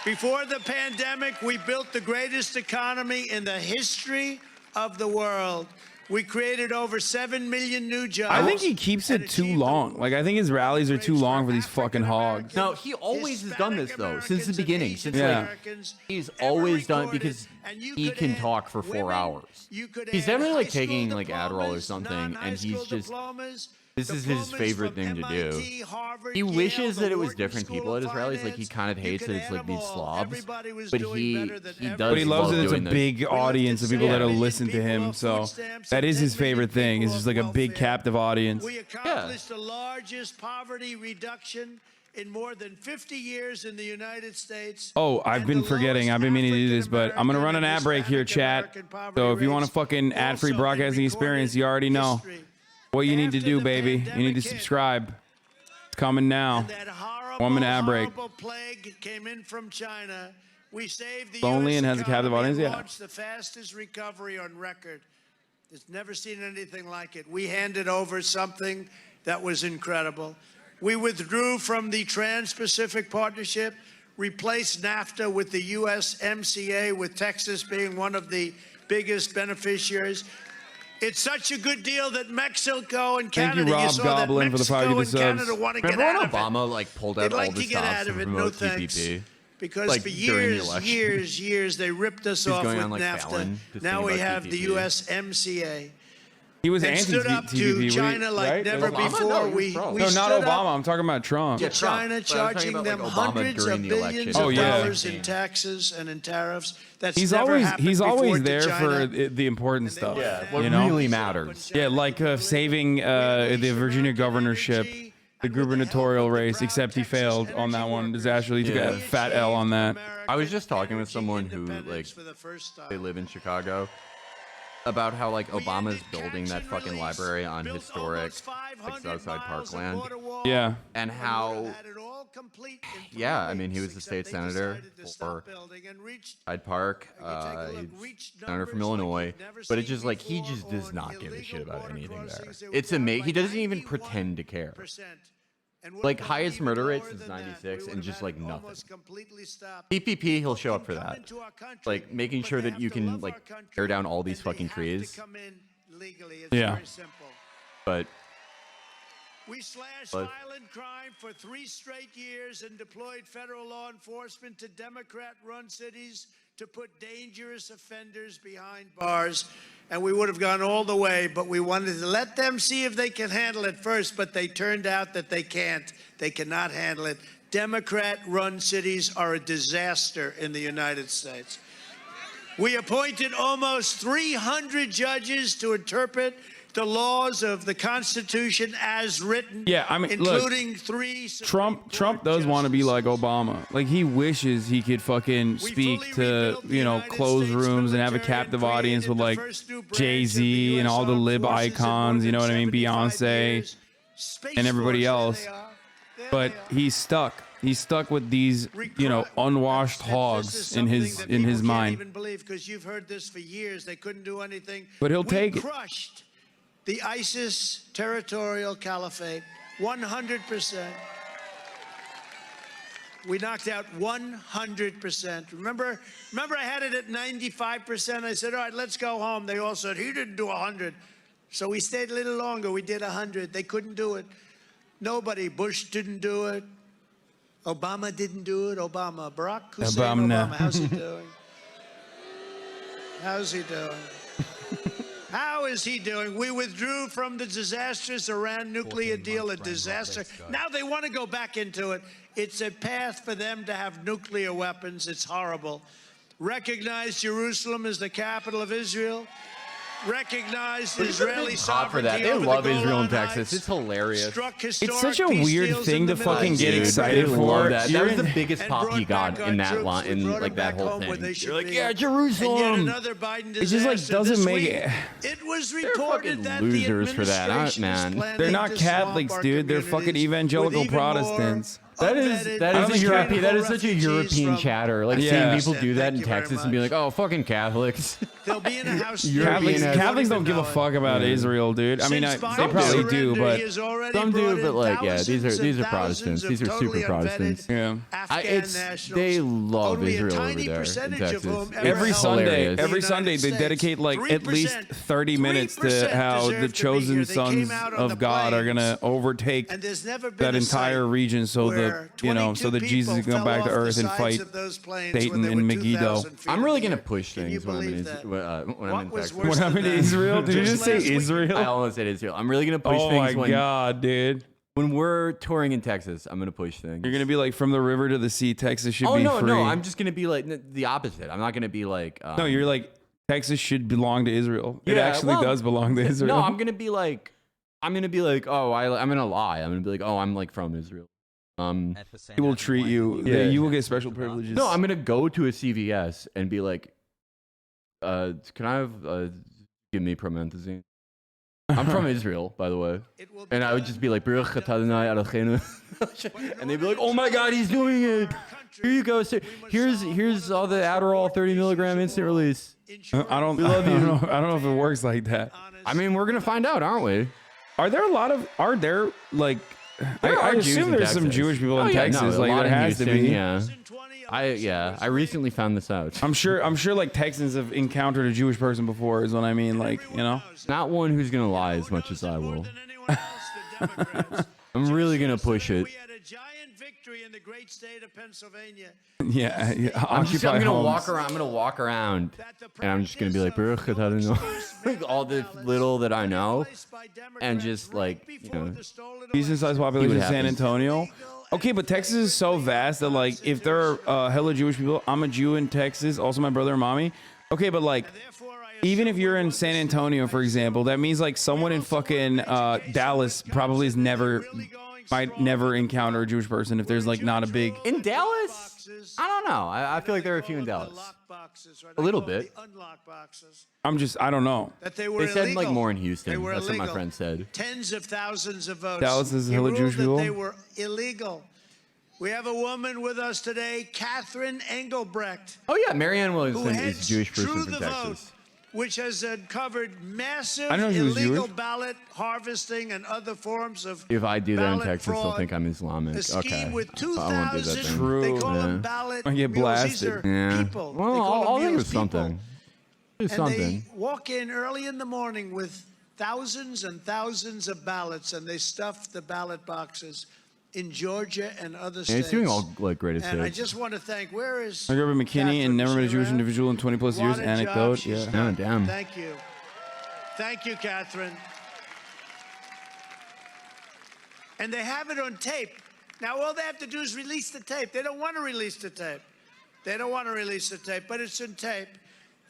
Before the pandemic, we built the greatest economy in the history of the world. We created over 7 million new jobs. I think he keeps and it too achieved long. Like, I think his rallies are too long for these fucking hogs. No, he always has done this though, since the beginning. Since Yeah. he's always done it because he can talk for 4 hours. He's definitely like taking like Adderall or something, and he's just. This is his favorite thing to do. He wishes that it was different people at his rallies. Like he kind of hates that it's like these slobs, but he does. But he loves love that it's a doing this. big audience of people Yeah. that'll listen to him. So that is his favorite thing. It's just like a big captive audience. We accomplished the largest poverty reduction in more than 50 years in the United States. Oh, I've been forgetting. I've been meaning to do this, but I'm going to run an ad break here, chat. So if you want a fucking ad-free broadcasting experience, you already know what you need to do, baby. You need to subscribe. It's coming now. 1 minute ad break. Plague came in from China. We saved the Lonely US and has a captive economy audience, and yeah. launched the fastest recovery on record. It's never seen anything like it. We handed over something that was incredible. We withdrew from the Trans-Pacific Partnership, replaced NAFTA with the USMCA, with Texas being one of the biggest beneficiaries. It's such a good deal that Mexico and Thank Canada, you, Rob saw Goblin, that for the Mexico 5 and subs. Canada want to get Remember out when of it. Obama like pulled out They'd all like the to get stops out of to it, promote no thanks. TPP? Because Like, for during the years, election. years, they ripped us He was off going with on, like, NAFTA. Fallon to Now sing we about have the TPP. USMCA. He was And stood up anti-TPP, to China like right? never Obama? before. No, he was we pro. we No, not stood up Obama. I'm talking about Trump. Yeah, to Trump. China, But I was talking charging about, them like, Obama hundreds during of the billions election. of Oh, yeah. dollars in taxes and in tariffs. That's He's never always happened he's before always to there China. for the important stuff. What you know? really matters. Yeah, like saving the Virginia governorship, the gubernatorial race, except he failed on that one disastrously. He took a fat L on that. I was just talking with someone who, like, they live in Chicago about how, like, Obama's building that fucking library on historic, like, Southside Parkland. Yeah. And how, yeah, I mean, he was the state senator for Hyde Park. He's senator from Illinois. But it's just like, he just does not give a shit about anything there. It's amazing. He doesn't even pretend to care. Like, highest murder rate since 96 and just, like, nothing. PPP, he'll show up for that. Like, making sure that you can, like, tear down all these fucking trees. Yeah. But We slashed violent crime for 3 straight years and deployed federal law enforcement to Democrat-run cities to put dangerous offenders behind bars. And we would have gone all the way, but we wanted to let them see if they can handle it first, but they turned out that they can't. They cannot handle it. Democrat-run cities are a disaster in the United States. We appointed almost 300 judges to interpret the laws of the Constitution as written. Yeah, I mean, including look, 3 Trump does want to be like Obama. Like, he wishes he could fucking speak to, you know, closed rooms and have a captive audience with, like, Jay-Z and all the lib icons, you know what I mean, Beyonce and everybody else. But he's stuck. He's stuck with these, you know, unwashed hogs in his mind. Even believe, because you've heard this for years, they couldn't do anything. But he'll take it. Crushed the ISIS territorial caliphate, 100%. We knocked out 100%. Remember I had it at 95%. I said, all right, let's go home. They all said, he didn't do 100. So we stayed a little longer. We did 100. They couldn't do it. Nobody. Bush didn't do it. Obama didn't do it. Barack Hussein Obama. How's he doing? How's he doing? How is he doing? We withdrew from the disastrous Iran nuclear deal, a disaster. Now they want to go back into it. It's a path for them to have nuclear weapons. It's horrible. Recognize Jerusalem as the capital of Israel. Recognize Israeli sovereignty. They over love the Israel and Golan Texas. Heights. It's hilarious. It's such a weird thing to fucking get excited for. That was the biggest pop he got in that line, in like that whole thing. You're like, yeah, Jerusalem. It just like doesn't make it. It was They're reported fucking that losers for that, man. They're not Catholics, dude. They're fucking evangelical Protestants. That is European. That is such a European chatter. Like seeing people do that in Texas and be like, "Oh, fucking Catholics." They'll be in a house. Catholics don't give a fuck about Israel, dude. I mean, they probably do, but some do. But like, yeah, these are Protestants. These are super Protestants. Yeah, they love Israel over there in Texas. Every Sunday they dedicate like at least 30 minutes to how the chosen sons of God are gonna overtake that entire region, so that Jesus can come back to earth and fight Satan in Megiddo. I'm really gonna push things when I'm in Texas. When I'm in Israel, did you just say Israel? I almost said Israel. I'm really gonna push things. Oh my god, dude! When we're touring in Texas, I'm gonna push things. You're gonna be like, from the river to the sea, Texas should be free. No, I'm just gonna be like the opposite. I'm not gonna be like. No, you're like, Texas should belong to Israel. It actually does belong to Israel. No, I'm gonna be like, oh, I'm gonna lie. I'm gonna be like, oh, I'm like from Israel. He will treat you. Yeah, you will get special privileges. No, I'm gonna go to a CVS and be like, can I have give me promethazine? I'm from Israel, by the way. And I would just be like, Baruch atah Adonai Eloheinu. And they'd be like, oh my God, he's doing it. Here you go. Sir. Here's all the Adderall 30 milligram instant release. I don't know if it works like that. I mean, we're going to find out, aren't we? Are there like, I Jews assume in there's some Texas. Jewish people in Oh, yeah, Texas. no, a Like lot there in has to Houston, be. yeah. I recently found this out. I'm sure like Texans have encountered a Jewish person before is what I mean. Like, you know, Not one who's going to lie as much as I will. I'm really going to push it. We had a giant victory in the great state of Pennsylvania. yeah. I'm Occupy gonna homes. walk around. I'm gonna walk around, and I'm just gonna be like, Baruch atah Adonai, like all the little that I know, and just like, you know, Decent sized population in San happens. Antonio. Okay, but Texas is so vast that like if there are hella Jewish people, I'm a Jew in Texas, also my brother and mommy. Okay, but like even if you're in San Antonio, for example, that means like someone in fucking Dallas probably might never encounter a Jewish person if there's like not a big. in Dallas, I don't know. I feel like there are a few in Dallas. A little bit. I don't know. They said like more in Houston. That's what my friend said. Tens of thousands of votes. Dallas is He hella ruled Jewish that people? They were illegal. We have a woman with us today, Catherine Engelbrecht, Oh yeah, Marianne who Williamson is heads a Jewish person True from the Texas. Vote, which has uncovered massive I know she was illegal Jewish. ballot harvesting and other forms of If I do that in ballot Texas, they'll fraud. think I'm Islamic. A scheme Okay, with I won't do that 2,000. then. True. They call Yeah. them ballot I get mules. These blasted. are Yeah. people. Well, They call I'll them think mules of something. people. Do And something. they walk in early in the morning with thousands and thousands of ballots, and they stuff the ballot boxes in Georgia and other Yeah, states. he's doing all like greatest And I hits. just want to thank. Where is? I grew up in McKinney Catherine? and never met a Is she Jewish around? individual in 20 plus years. What a job Anecdote. she's Yeah. done. Oh, damn. Thank you. Thank you, Catherine. And they have it on tape. Now, all they have to do is release the tape. They don't want to release the tape. They don't want to release the tape, but it's on tape.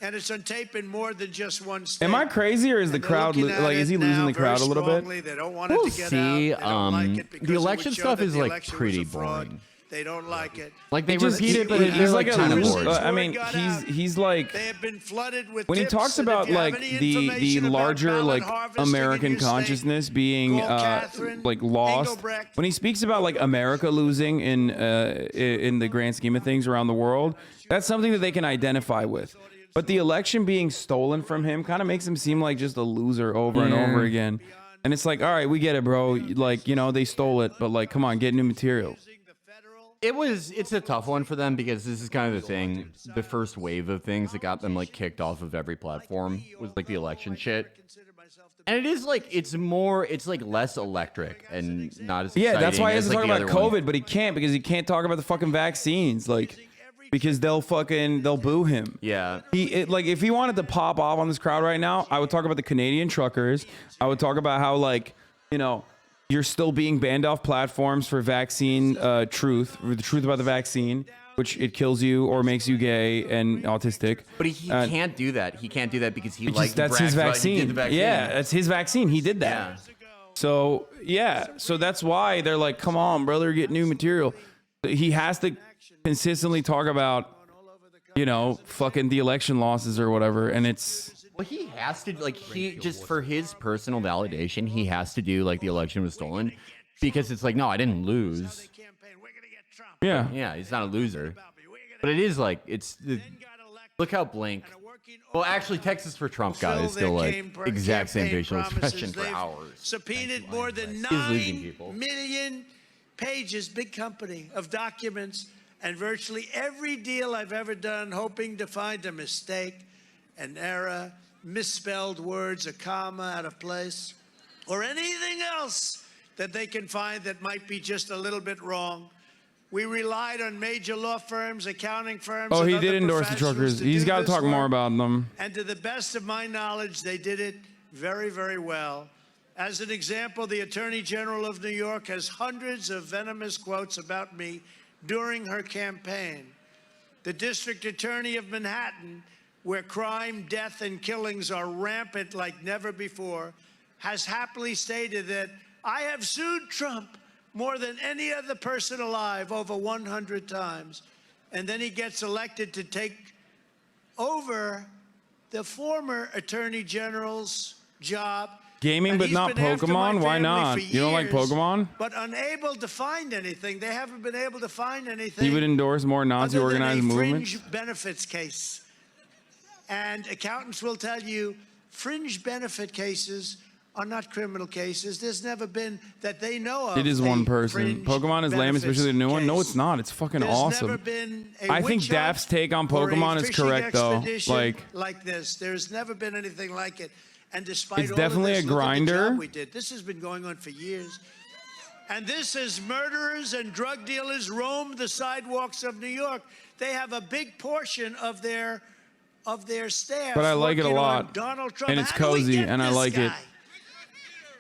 And it's on tape in more than just one state. Am I crazy or is the And they're crowd looking at like is it he losing now the crowd a very little bit? strongly. They don't want it We'll to get see. out. They don't like it because The it would election show stuff that is the like election was pretty a fraud. boring. They don't like it. Like they He just- repeat it, but he's they're like like a kind of loser. bored. I mean, Word got out. he's like They have been flooded with when he tips, talks and if about you have like any the information about larger ballot like harvesting in American your state, consciousness being call Catherine like lost. Engelbrecht. When he speaks about like America losing in the grand scheme of things around the world, that's something that they can identify with. But the election being stolen from him kind of makes him seem like just a loser over and over again. And it's like, all right, we get it, bro. Like, you know, they stole it, but like, come on, get new material. It's a tough one for them because this is kind of the thing. The first wave of things that got them like kicked off of every platform was like the election shit. And it is like it's like less electric and not as Yeah, that's exciting why he has as, to like, talk the about other one. COVID, but he can't because he can't talk about the fucking vaccines. Like, because they'll boo him. Yeah. Like if he wanted to pop off on this crowd right now, I would talk about the Canadian truckers. I would talk about how like, you know, you're still being banned off platforms for vaccine the truth about the vaccine, which it kills you or makes you gay and autistic. But he can't do that. He can't do that because he Because like that's his brags about he did vaccine. the vaccine. Yeah, that's his vaccine. He did that. Yeah. So yeah, so that's why they're like, come on, brother, get new material. He has to consistently talk about, you know, fucking the election losses or whatever, and it's Well, he has to like he just for his personal validation, he has to do like the election was stolen because it's like no, I didn't lose. yeah. Yeah, he's not a loser. But it is like look how blank. Well, actually, Texas for Trump guy is still like exact same facial expression for hours. Subpoenaed more than He's losing 9 people. million pages, big company, of documents, and virtually every deal I've ever done, hoping to find a mistake, an error, misspelled words, a comma out of place, or anything else that they can find that might be just a little bit wrong. We relied on major law firms, accounting firms. Oh, and he other did endorse the professionals truckers. to He's do got to this talk more work. about them. And to the best of my knowledge, they did it very, very well. As an example, the Attorney General of New York has hundreds of venomous quotes about me during her campaign. The District Attorney of Manhattan, where crime, death, and killings are rampant like never before, has happily stated that I have sued Trump more than any other person alive over 100 times. And then he gets elected to take over the former Attorney General's job Gaming, And but he's not been after my Pokemon? Why family not? for You don't like years, Pokemon? But unable to find anything. They haven't been able to find anything. He would endorse more other Nazi than organized a movements? fringe benefits case. And accountants will tell you fringe benefit cases are not criminal cases. There's never been that they know of. It is a one person. fringe Pokemon is lame, benefits especially the new one. No, case. it's not. It's fucking There's awesome. never been a I think witch hunt Daft's take on or a Pokemon is fishing correct, though. expedition like this. There's never been anything like it. And despite It's all definitely of this, a look at the grinder. job we did. This has been going on for years. And this is murderers and drug dealers roam the sidewalks of New York. They have a big portion of their staff. But I like it a working on lot. Donald Trump. And it's How do we cozy, get and I this like it. guy?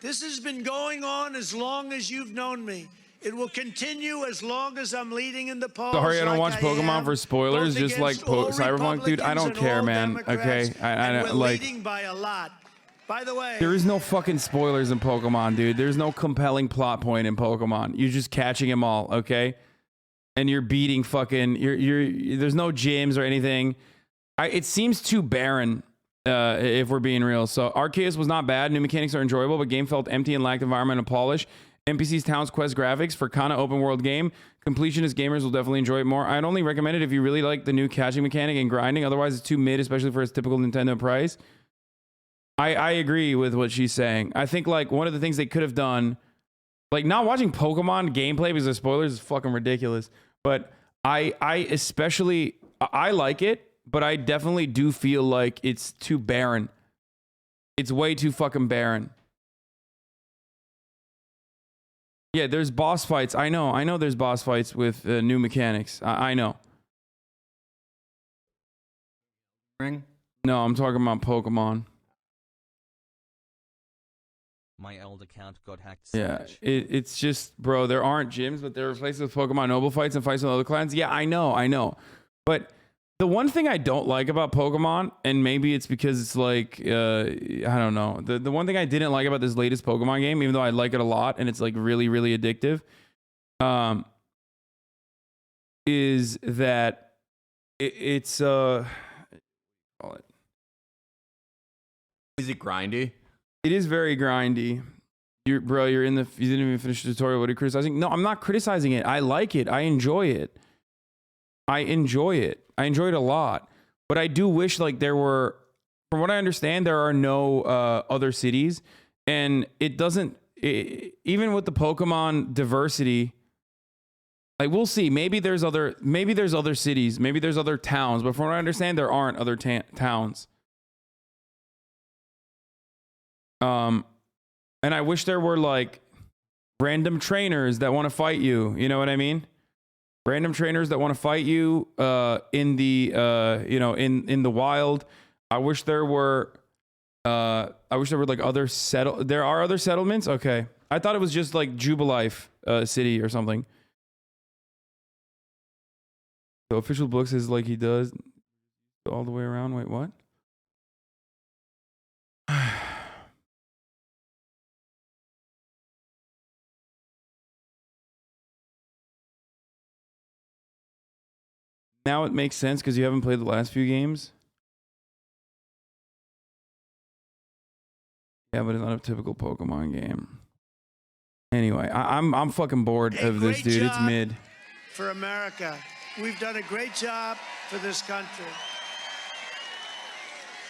This has been going on as long as you've known me. It will continue as long as I'm leading in the polls. Sorry, I don't watch like Pokemon am, for spoilers, both just like against all Cyberpunk, dude. I don't Republicans care, and all man. Democrats, Okay, and we're like. leading by a lot. By the way, There is no fucking spoilers in Pokemon, dude. There's no compelling plot point in Pokemon. You're just catching them all, okay? And you're beating fucking. There's no gyms or anything. It seems too barren, if we're being real. So Arceus was not bad. New mechanics are enjoyable, but game felt empty and lacked environmental polish. NPCs, towns, quest graphics for kind of open world game. Completionist gamers will definitely enjoy it more. I'd only recommend it if you really like the new catching mechanic and grinding. Otherwise, it's too mid, especially for its typical Nintendo price. I agree with what she's saying. I think like one of the things they could have done, like not watching Pokemon gameplay because of spoilers is fucking ridiculous. But I like it, but I definitely do feel like it's too barren. It's way too fucking barren. Yeah, there's boss fights. I know there's boss fights with new mechanics. I know. Ring? No, I'm talking about Pokemon. My old account got hacked. So Yeah, much. it's just, bro, there aren't gyms, but they're replaced with Pokemon Noble fights and fights with other clans. Yeah, I know. But the one thing I don't like about Pokemon, and maybe it's because it's like, I don't know. The one thing I didn't like about this latest Pokemon game, even though I like it a lot and it's like really, really addictive, is that it's, call it. Is it grindy? It is very grindy. You didn't even finish the tutorial. What are you criticizing? No, I'm not criticizing it. I like it. I enjoy it. I enjoy it a lot. But I do wish like there were, from what I understand, there are no other cities. And it doesn't, even with the Pokemon diversity, like we'll see. Maybe there's other cities. Maybe there's other towns. But from what I understand, there aren't other towns. And I wish there were like random trainers that want to fight you. You know what I mean? Random trainers that want to fight you in the in the wild. I wish there were like other there are other settlements. Okay. I thought it was just like Jubilife city or something. The official book says like he does all the way around. Wait, what? Now it makes sense because you haven't played the last few games. Yeah, but it's not a typical Pokemon game. Anyway, I'm fucking bored of this, dude. It's mid. For America, we've done a great job for this country.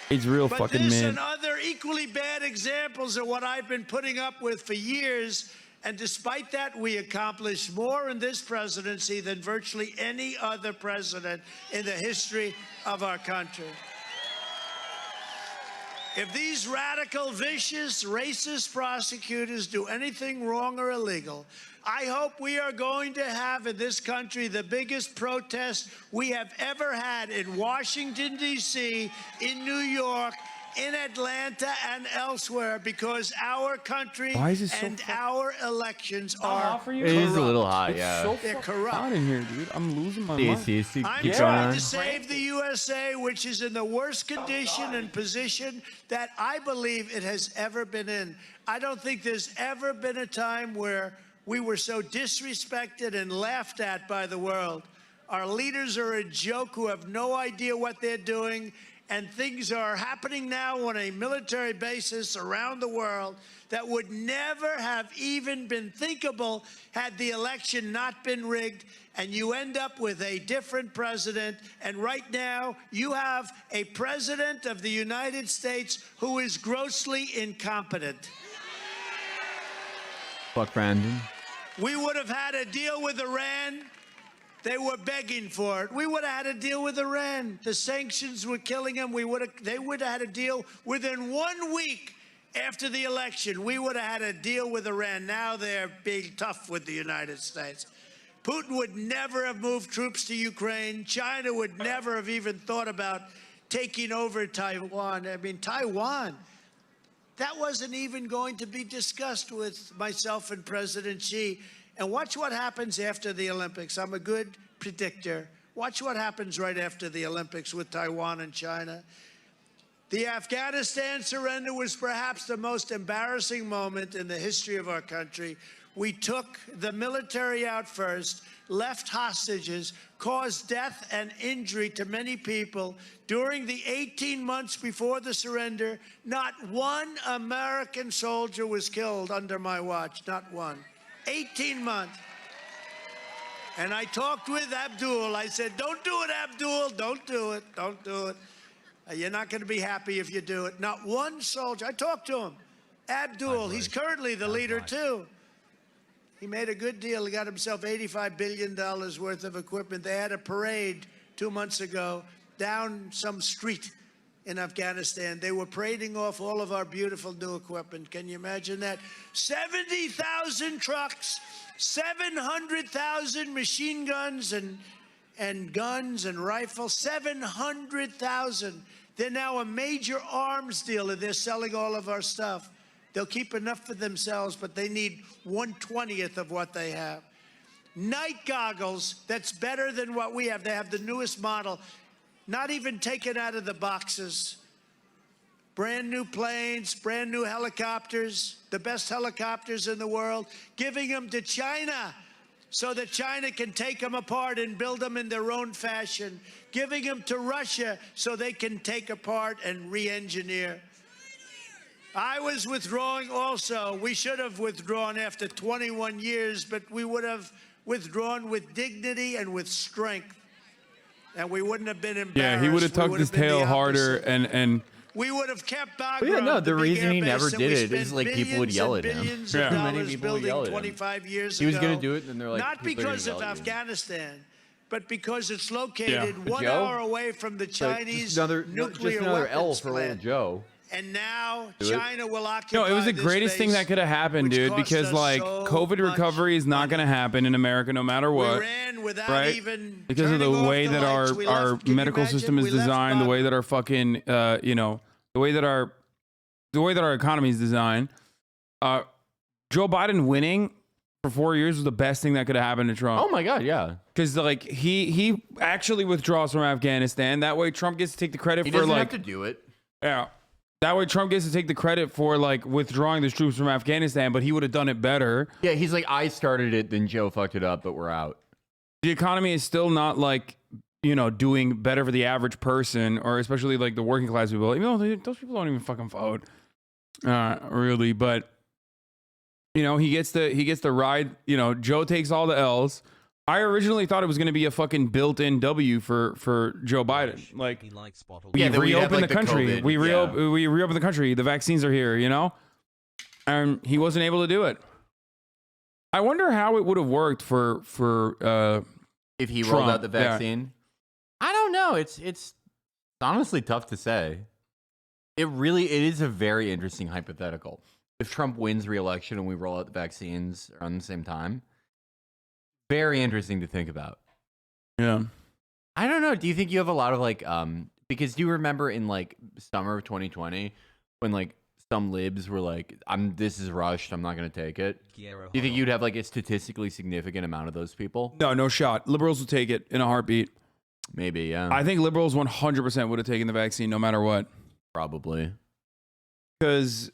It's real But fucking this mid. and other equally bad examples are what I've been putting up with for years. And despite that, we accomplished more in this presidency than virtually any other president in the history of our country. If these radical, vicious, racist prosecutors do anything wrong or illegal, I hope we are going to have in this country the biggest protest we have ever had in Washington, D.C., in New York, in Atlanta, and elsewhere, because our country Why is it so and our elections are hot for you? It is a little corrupt. hot, It's yeah. so They're fucking corrupt. hot in here, dude. I'm losing my See, mind. see, see. I'm Keep trying going. to save the USA, which is in the worst condition and position that I believe it has ever been in. I don't think there's ever been a time where we were so disrespected and laughed at by the world. Our leaders are a joke who have no idea what they're doing, And things are happening now on a military basis around the world that would never have even been thinkable had the election not been rigged. And you end up with a different president. And right now, you have a president of the United States who is grossly incompetent. Fuck Brandon. We would have had a deal with Iran. They were begging for it. We would have had a deal with Iran. The sanctions were killing them. They would have had a deal within 1 week after the election. We would have had a deal with Iran. Now they're being tough with the United States. Putin would never have moved troops to Ukraine. China would never have even thought about taking over Taiwan. I mean, Taiwan, that wasn't even going to be discussed with myself and President Xi. And watch what happens after the Olympics. I'm a good predictor. Watch what happens right after the Olympics with Taiwan and China. The Afghanistan surrender was perhaps the most embarrassing moment in the history of our country. We took the military out first, left hostages, caused death and injury to many people. During the 18 months before the surrender, not one American soldier was killed under my watch, not one. 18 months. And I talked with Abdul. I said, don't do it, Abdul. Don't do it. Don't do it. You're not going to be happy if you do it. Not one soldier. I talked to him. Abdul, he's currently the leader, too. He made a good deal. He got himself $85 billion worth of equipment. They had a parade 2 months ago down some street in Afghanistan. They were parading off all of our beautiful new equipment. Can you imagine that? 70,000 trucks, 700,000 machine guns and guns and rifles, 700,000. They're now a major arms dealer. They're selling all of our stuff. They'll keep enough for themselves, but they need 1/20th of what they have. Night goggles, that's better than what we have. They have the newest model. Not even taken out of the boxes. Brand new planes, brand new helicopters, the best helicopters in the world, giving them to China so that China can take them apart and build them in their own fashion, giving them to Russia so they can take apart and re-engineer. I was withdrawing also. We should have withdrawn after 21 years, but we would have withdrawn with dignity and with strength. And we wouldn't have been embarrassed. Yeah, he would have tucked his tail harder and we would have kept Bagram. But yeah, no, the big reason he airbase never that did we it is spent like people would billions yell and at him. billions Yeah. of Too many dollars people would building yell at him. 25 years He was ago. gonna do it, and they're like, not people are gonna because of yell at you. Afghanistan, but because it's located Yeah. But 1 Joe, hour away from the Like, Chinese just another nuclear L weapons for old plant. Joe. And now Do it. China will occupy. no, it was the this greatest thing base, that could have happened, which dude, cost because us like so COVID much recovery is not money. going to happen in America no matter We what. ran without Right? even Because of the turning off way the that lights. We our left. Can you medical imagine? system is We left designed, the Bagram. way that our fucking the way that our economy is designed. Joe Biden winning for 4 years was the best thing that could have happened to Trump. Oh my God, yeah. Because like he actually withdraws from Afghanistan. That way Trump gets to take the credit He for doesn't like have to do it. yeah. That way Trump gets to take the credit for like withdrawing the troops from Afghanistan, but he would have done it better. Yeah, he's like, I started it, then Joe fucked it up, but we're out. The economy is still not like, doing better for the average person, or especially like the working class people. Even though those people don't even fucking vote, really. But he gets the ride. Joe takes all the L's. I originally thought it was going to be a fucking built-in W for Joe Biden. Like He likes bottled we Yeah, that we'd have, reopened like, the the country. COVID, We reopened the country. The vaccines are here. And he wasn't able to do it. I wonder how it would have worked for If he Trump, rolled out the yeah. vaccine. I don't know. It's honestly tough to say. It is a very interesting hypothetical. If Trump wins re-election and we roll out the vaccines around the same time, very interesting to think about. yeah. I don't know. Do you think you have a lot of like because do you remember in like summer of 2020 when like some libs were like, this is rushed, I'm not gonna take it. Do you think you'd have like a statistically significant amount of those people? No shot. Liberals will take it in a heartbeat. Maybe, yeah. I think liberals 100% would have taken the vaccine no matter what. Probably. Because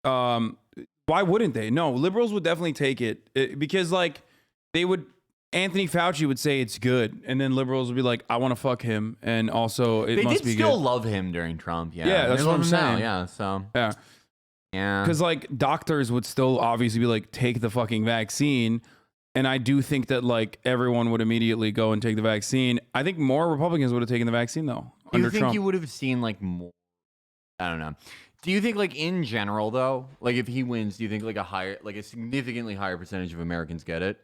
why wouldn't they? No, liberals would definitely take it because like they would Anthony Fauci would say it's good, and then liberals would be like, I want to fuck him, and also it They must did be still good. love him during Trump. Yeah, Yeah, that's They what love I'm him now, saying. Yeah, so Yeah. yeah. Because like doctors would still obviously be like, take the fucking vaccine. And I do think that like everyone would immediately go and take the vaccine. I think more Republicans would have taken the vaccine though. Do you under think Trump. you would have seen like more? I don't know. Do you think like in general though, like if he wins, do you think like a significantly higher percentage of Americans get it?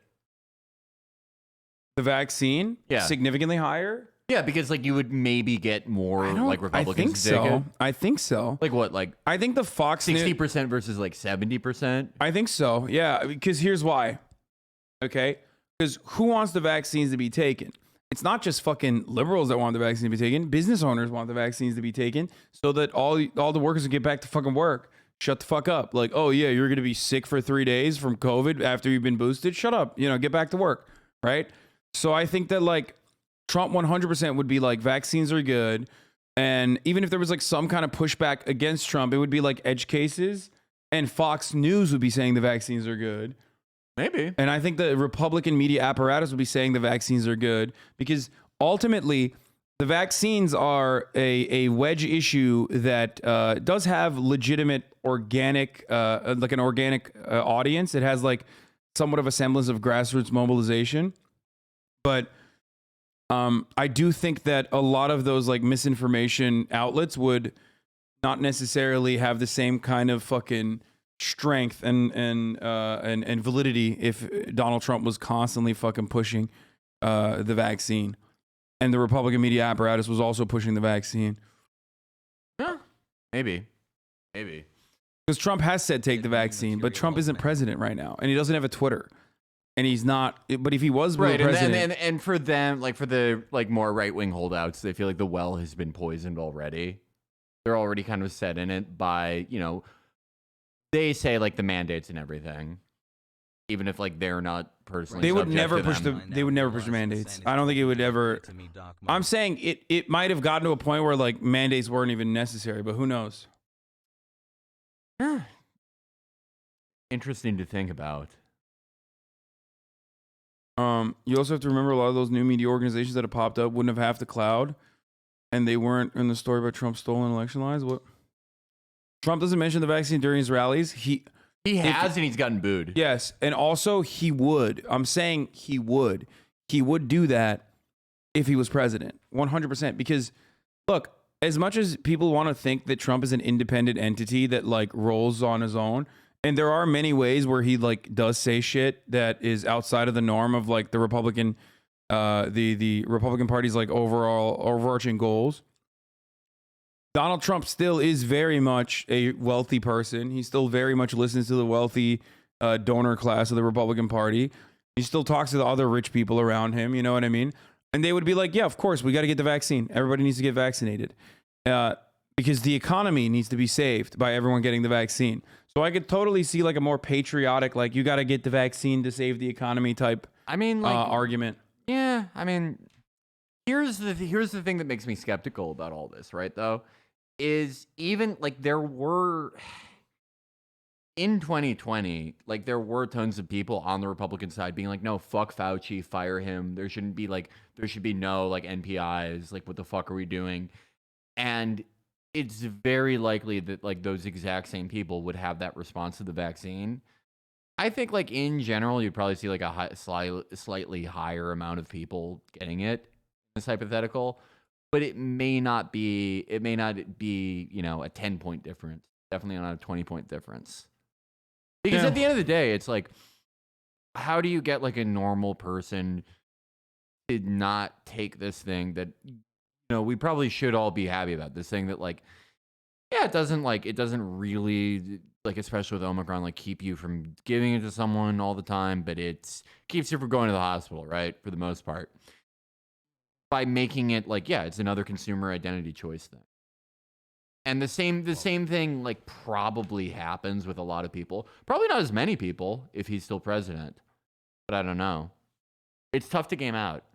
The vaccine? Yeah. Significantly higher? Yeah, because like you would maybe get more like Republicans I think to take so. it. I think so. Like what? Like I think the Fox 60% versus like 70%? I think so. Yeah, because here's why. Okay? Because who wants the vaccines to be taken? It's not just fucking liberals that want the vaccine to be taken. Business owners want the vaccines to be taken so that all the workers can get back to fucking work. Shut the fuck up. Like, oh yeah, you're gonna be sick for 3 days from COVID after you've been boosted. Shut up. Get back to work. Right? So I think that like Trump 100% would be like vaccines are good. And even if there was like some kind of pushback against Trump, it would be like edge cases. And Fox News would be saying the vaccines are good. Maybe. And I think the Republican media apparatus would be saying the vaccines are good because ultimately the vaccines are a wedge issue that does have legitimate organic, like an organic audience. It has like somewhat of a semblance of grassroots mobilization. But I do think that a lot of those like misinformation outlets would not necessarily have the same kind of fucking strength and validity if Donald Trump was constantly fucking pushing the vaccine, and the Republican media apparatus was also pushing the vaccine. Yeah, maybe. Because Trump has said take the vaccine, but Trump isn't president right now, and he doesn't have a Twitter. And he's not, but if he was Right, president, and for them, like for the like more right wing holdouts, they feel like the well has been poisoned already. They're already kind of set in it by they say like the mandates and everything, even if like they're not personally. they would subject never to push them. they would never push the mandates. I don't think it would ever. I'm saying it might have gotten to a point where like mandates weren't even necessary, but who knows? Interesting to think about. You also have to remember a lot of those new media organizations that have popped up wouldn't have half the cloud, and they weren't in the story about Trump's stolen election lies. What? Trump doesn't mention the vaccine during his rallies. He has, and he's gotten booed. Yes, and also he would. I'm saying he would. He would do that if he was president, 100%. Because look, as much as people want to think that Trump is an independent entity that like rolls on his own. And there are many ways where he like does say shit that is outside of the norm of like the Republican, the Republican Party's like overarching goals. Donald Trump still is very much a wealthy person. He still very much listens to the wealthy donor class of the Republican Party. He still talks to the other rich people around him. You know what I mean? And they would be like, yeah, of course, we got to get the vaccine. Everybody needs to get vaccinated because the economy needs to be saved by everyone getting the vaccine. So I could totally see like a more patriotic, like you got to get the vaccine to save the economy type. I mean, like argument. Yeah, I mean, here's the thing that makes me skeptical about all this, right? Though, is even like there were in 2020, like there were tons of people on the Republican side being like, no, fuck Fauci, fire him. There should be no like NPIs. Like, what the fuck are we doing? And it's very likely that like those exact same people would have that response to the vaccine. I think like in general, you'd probably see like a slightly higher amount of people getting it in this hypothetical, but it may not be a 10-point difference. Definitely not a 20-point difference. Because at the end of the day, it's like, how do you get like a normal person to not take this thing that we probably should all be happy about, this thing that like, yeah, it doesn't really like, especially with Omicron, like keep you from giving it to someone all the time, but it keeps you from going to the hospital, right? For the most part, by making it like, yeah, it's another consumer identity choice thing. And the same thing like probably happens with a lot of people. Probably not as many people if he's still president, but I don't know. It's tough to game out.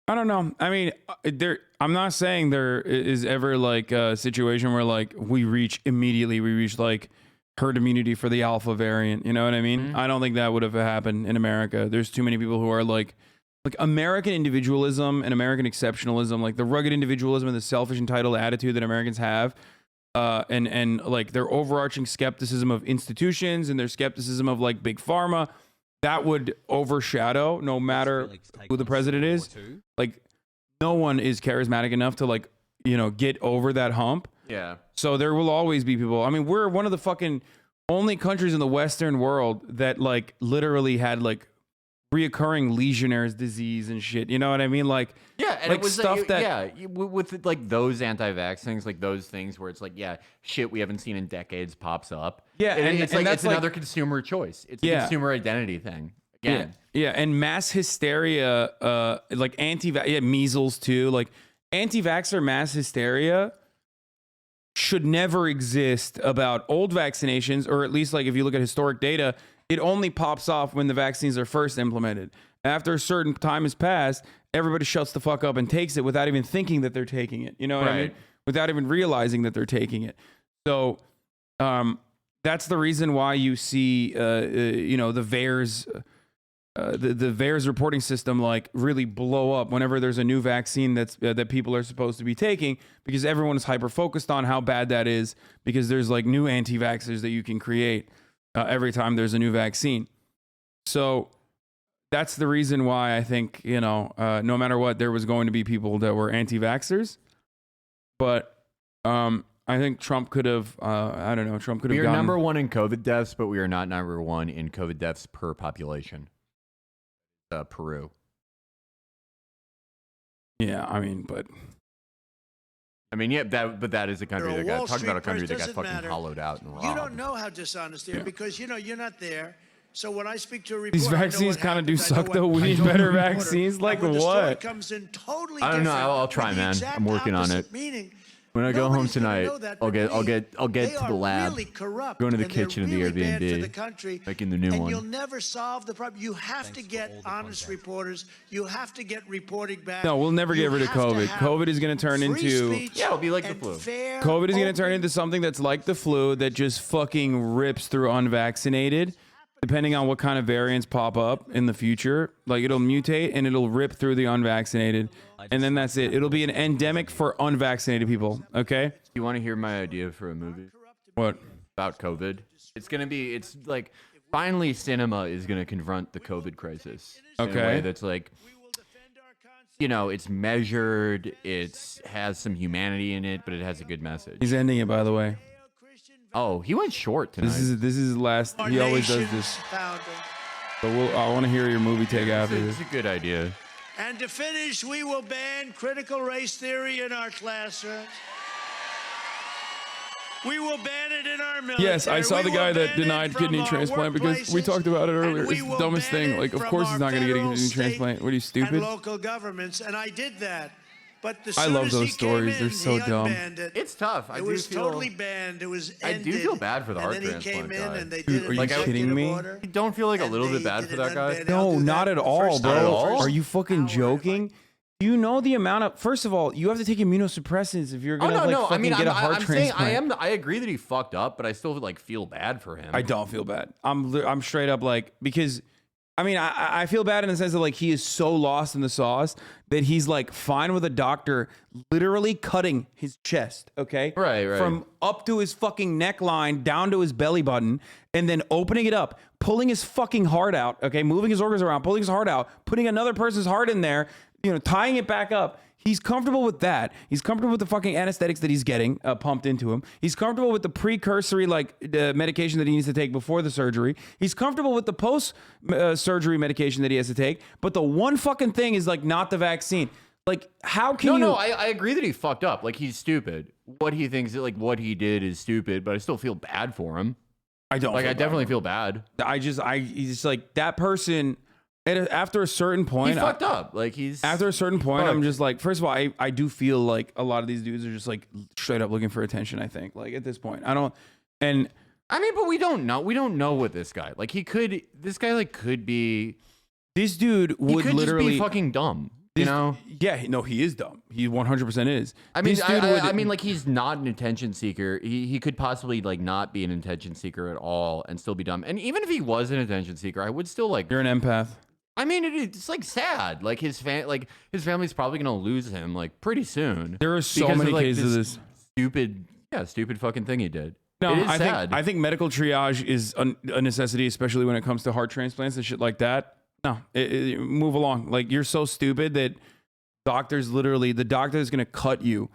I don't know. I mean, I'm not saying there is ever like a situation where like we reach like herd immunity for the alpha variant. You know what I mean? I don't think that would have happened in America. There's too many people who are like American individualism and American exceptionalism, like the rugged individualism and the selfish entitled attitude that Americans have. And like their overarching skepticism of institutions and their skepticism of like big pharma, that would overshadow no matter who the president is. Like no one is charismatic enough to like, you know, get over that hump. Yeah. So there will always be people. I mean, we're one of the fucking only countries in the Western world that like literally had like reoccurring Legionnaire's disease and shit. You know what I mean? Like, yeah, and like it was stuff that, yeah, with like those anti-vax things, like those things where it's like, yeah, shit we haven't seen in decades pops up. Yeah, and it's like that's it's another consumer choice. It's a consumer identity thing. Again. Yeah, and mass hysteria, like measles too. Like anti-vaxxer mass hysteria should never exist about old vaccinations, or at least like if you look at historic data, it only pops off when the vaccines are first implemented. After a certain time has passed, everybody shuts the fuck up and takes it without even thinking that they're taking it. You know what I mean? Without even realizing that they're taking it. So that's the reason why you see, you know, the VAERS, the VAERS reporting system like really blow up whenever there's a new vaccine that's that people are supposed to be taking, because everyone is hyper focused on how bad that is, because there's like new anti-vaxxers that you can create every time there's a new vaccine. So that's the reason why I think, you know, no matter what, there was going to be people that were anti-vaxxers. But I think Trump could have, I don't know, Trump could have We are gotten... number one in COVID deaths, but we are not number one in COVID deaths per population. Peru. Yeah, I mean, but... I mean, yeah, that is a country You're a that got Wall talk Street about a country that got person, fucking doesn't matter. hollowed out and robbed. You don't know how dishonest they are because, you know, you're not there. So when I speak to a reporter, These vaccines kind of do suck, though. We need better vaccines. Like when the story what? comes in totally I don't know. different, I'll try, with the man. exact I'm working on opposite it. meaning, When I go home nobody's gonna tonight, know that I'll but get they to the are lab, really corrupt, go into the and they're kitchen of the really bad for Airbnb, the country, making the new and one. you'll never solve the problem. You have to get honest reporters. You have to get reporting back. No, we'll never get You rid of have to COVID. have COVID is going to turn free into... speech Yeah, it'll be like the and flu. fair, COVID is going to turn open- into something that's like the flu that just fucking rips through unvaccinated, depending on what kind of variants pop up in the future. Like it'll mutate and it'll rip through the unvaccinated. And then that's it. It'll be an endemic for unvaccinated people. Okay? You want to hear my idea for a movie What? about COVID? It's like finally cinema is going to confront the COVID crisis in a Okay. way that's like, you know, it's measured, it has some humanity in it, but it has a good message. He's ending it, by the way. Oh, he went short tonight. This is his last. Our He always does nation's this. founder. But I want to hear your movie take after this. It's a good idea. And to finish, we will ban critical race theory in our classrooms. We will ban it in our military. Yes, I saw We the will guy that ban it denied from kidney our transplant because we workplaces, talked about it and earlier. we It's the will dumbest ban thing. it Like, of from course he's our not going to get a federal, kidney state, transplant. What are you, and stupid? local governments, and I did that. But the I soon love as those he came stories. They're in, so he dumb. unbanned it. It's tough. It was totally banned. It was I ended. do feel bad for the and heart then he came transplant in guy. and they Dude, did are an you executive kidding me? order, You don't feel like a and little bit they bad did for an that guy? unban. I'll No, do not that at the all, first bro. hour, Not at all? Are you fucking hour. joking? Do you know the amount of... First of all, you have to take immunosuppressants if you're Oh going to no! I mean, get a heart I'm saying transplant. I agree that he fucked up, but I still like feel bad for him. I don't feel bad. I'm straight up like, because I mean, I feel bad in the sense that like he is so lost in the sauce that he's like fine with a doctor literally cutting his chest, okay? Right. From up to his fucking neckline down to his belly button, and then opening it up, pulling his fucking heart out, okay? Moving his organs around, pulling his heart out, putting another person's heart in there, you know, tying it back up. He's comfortable with that. He's comfortable with the fucking anesthetics that he's getting pumped into him. He's comfortable with the precursory medication that he needs to take before the surgery. He's comfortable with the post surgery medication that he has to take. But the one fucking thing is like not the vaccine. Like how can you? No, I agree that he fucked up. Like he's stupid. What he thinks, like what he did, is stupid. But I still feel bad for him. I don't. Like feel I bad. definitely feel bad. He's just like that person. After a certain point, He fucked up. Like he's after a certain point, fucked. I'm just like, first of all, I do feel like a lot of these dudes are just like straight up looking for attention. I think like at this point, I don't. And I mean, but we don't know. We don't know what this guy like. He could. This guy like could be. this dude He would could literally just be fucking dumb. You know? Yeah, no, he is dumb. He 100% is. I mean, This dude I mean, like, he's not an attention seeker. He could possibly like not be an attention seeker at all and still be dumb. And even if he was an attention seeker, I would still like. You're an empath. I mean, it's like sad. Like his family's probably gonna lose him like pretty soon. There are so because many of, like, cases of this. Stupid fucking thing he did. No, it is I sad. think medical triage is a necessity, especially when it comes to heart transplants and shit like that. No, move along. Like, you're so stupid that the doctor is gonna cut you,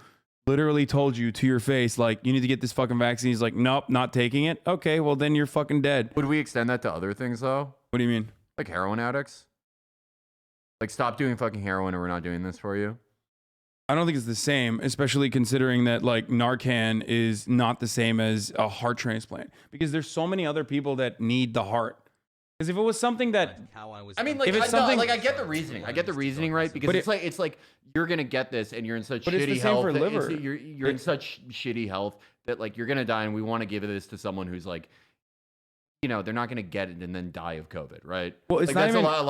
literally told you to your face, like, you need to get this fucking vaccine. He's like, nope, not taking it. Okay, well then you're fucking dead. Would we extend that to other things though? What do you mean? Like heroin addicts? Like, stop doing fucking heroin or we're not doing this for you? I don't think it's the same, especially considering that like Narcan is not the same as a heart transplant, because there's so many other people that need the heart. Because if it was something that, I mean, like, if it's something, I get the reasoning. I get the reasoning, right? Because it's like you're gonna get this, and you're in such But it's shitty the same health. for liver. You're in such shitty health that like you're gonna die, and we want to give this to someone who's like, you know, they're not gonna get it and then die of COVID, right? Well, it's like, not that's even, a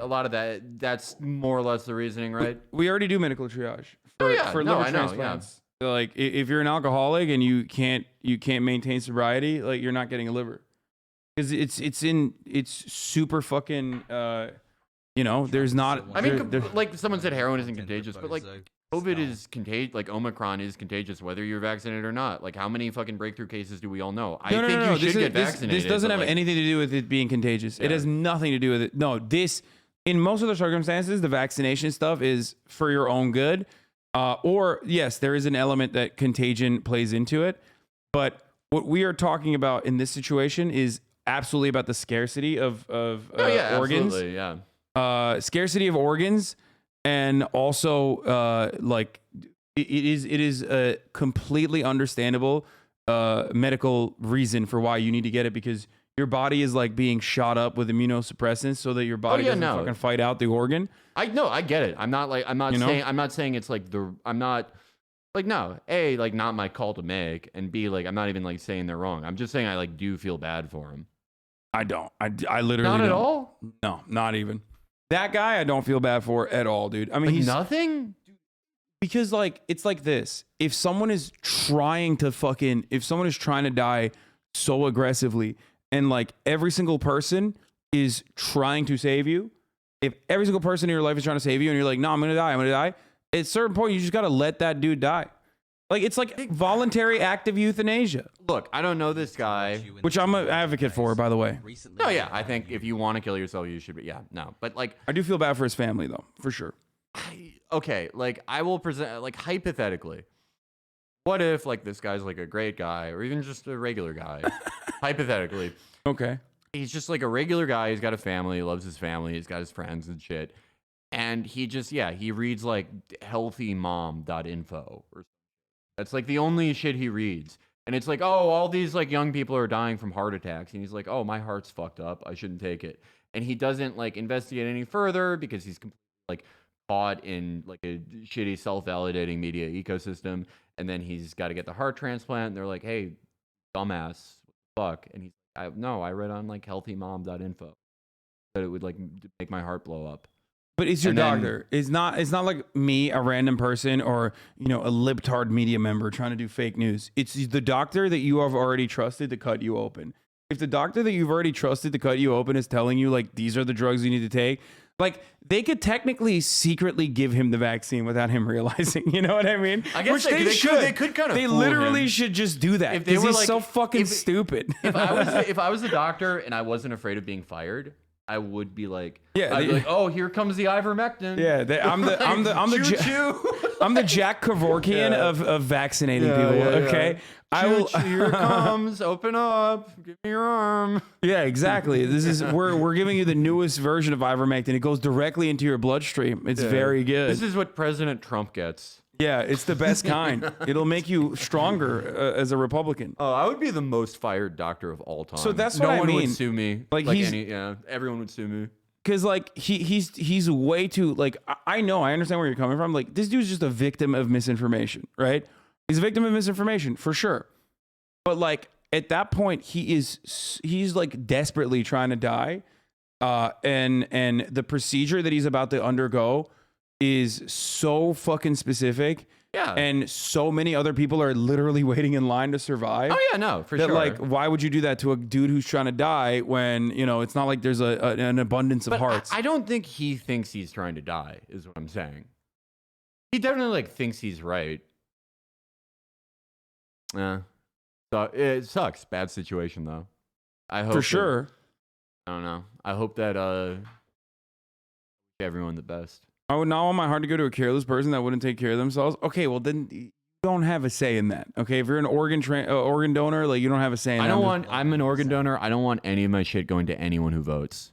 lot of that. That's more or less the reasoning, right? we already do medical triage for liver transplants. So, like, if you're an alcoholic and you can't maintain sobriety, like, you're not getting a liver. Because it's super fucking, you know, there's not. I mean, like someone said, heroin isn't contagious, but like COVID is contagious. Like Omicron is contagious, whether you're vaccinated or not. Like, how many fucking breakthrough cases do we all know? I think you should get vaccinated. This doesn't have anything to do with it being contagious. It has nothing to do with it. No, in most of the circumstances, the vaccination stuff is for your own good. Or yes, there is an element that contagion plays into it. But what we are talking about in this situation is absolutely about the scarcity of organs. Absolutely, yeah. Scarcity of organs, and also like it is a completely understandable medical reason for why you need to get it, because your body is like being shot up with immunosuppressants so that your body doesn't fucking fight out the organ. I get it. I'm not saying it's like not my call to make, and B, like, I'm not even like saying they're wrong. I'm just saying I like do feel bad for him. I don't. I literally not at don't. all. No, not even. That guy I don't feel bad for at all, dude. I mean, like, he's nothing. Because like, it's like this. If someone is trying to die so aggressively, and like every single person is trying to save you, if every single person in your life is trying to save you and you're like, no, I'm gonna die, at a certain point you just gotta let that dude die. Like, it's like voluntary active euthanasia. Look, I don't know this guy, which I'm an advocate for, by the way. No, yeah, I think if you want to kill yourself, you should be. Yeah, no, but like, I do feel bad for his family though, for sure. Okay, like, I will present, like, hypothetically, what if like this guy's like a great guy, or even just a regular guy? Hypothetically, okay, he's just like a regular guy. He's got a family, he loves his family, he's got his friends and shit, and he just he reads like healthymom.info or. That's like the only shit he reads. And it's like, oh, all these like young people are dying from heart attacks. And he's like, oh, my heart's fucked up, I shouldn't take it. And he doesn't like investigate any further because he's like caught in like a shitty self-validating media ecosystem. And then he's got to get the heart transplant. And they're like, hey, dumbass, what the fuck? And he's like, no, I read on like healthymom.info that it would like make my heart blow up. But it's your doctor. It's not like me, a random person, or, you know, a libtard media member trying to do fake news. It's the doctor that you have already trusted to cut you open. If the doctor that you've already trusted to cut you open is telling you like these are the drugs you need to take, like, they could technically secretly give him the vaccine without him realizing. You know what I mean? I guess they should. They could kind of. They literally should just do that because he's so fucking stupid. If I was the doctor and I wasn't afraid of being fired, I would be like, I'd be like, oh, here comes the ivermectin. Yeah, I'm the Jack Kevorkian of vaccinating people. Okay, I will. Here it comes. Open up. Give me your arm. Yeah, exactly. We're giving you the newest version of ivermectin. It goes directly into your bloodstream. It's very good. This is what President Trump gets. Yeah, it's the best kind. It'll make you stronger as a Republican. Oh, I would be the most fired doctor of all time. So that's what I mean. No one would sue me. Like everyone would sue me. Because like he's way too like I understand where you're coming from. Like, this dude's just a victim of misinformation, right? He's a victim of misinformation for sure. But like at that point, he's like desperately trying to die, and the procedure that he's about to undergo is so fucking specific. Yeah. And so many other people are literally waiting in line to survive. Oh yeah, no, for that sure. like, why would you do that to a dude who's trying to die when, you know, it's not like there's an abundance of But hearts. I don't think he thinks he's trying to die, is what I'm saying. He definitely like thinks he's right. Yeah. So it sucks. Bad situation though. I hope For sure. I don't know. I hope that everyone the best. I would not want my heart to go to a careless person that wouldn't take care of themselves. Okay, well then you don't have a say in that. Okay, if you're an organ donor, like you don't have a say in that. I'm an organ donor. I don't want any of my shit going to anyone who votes.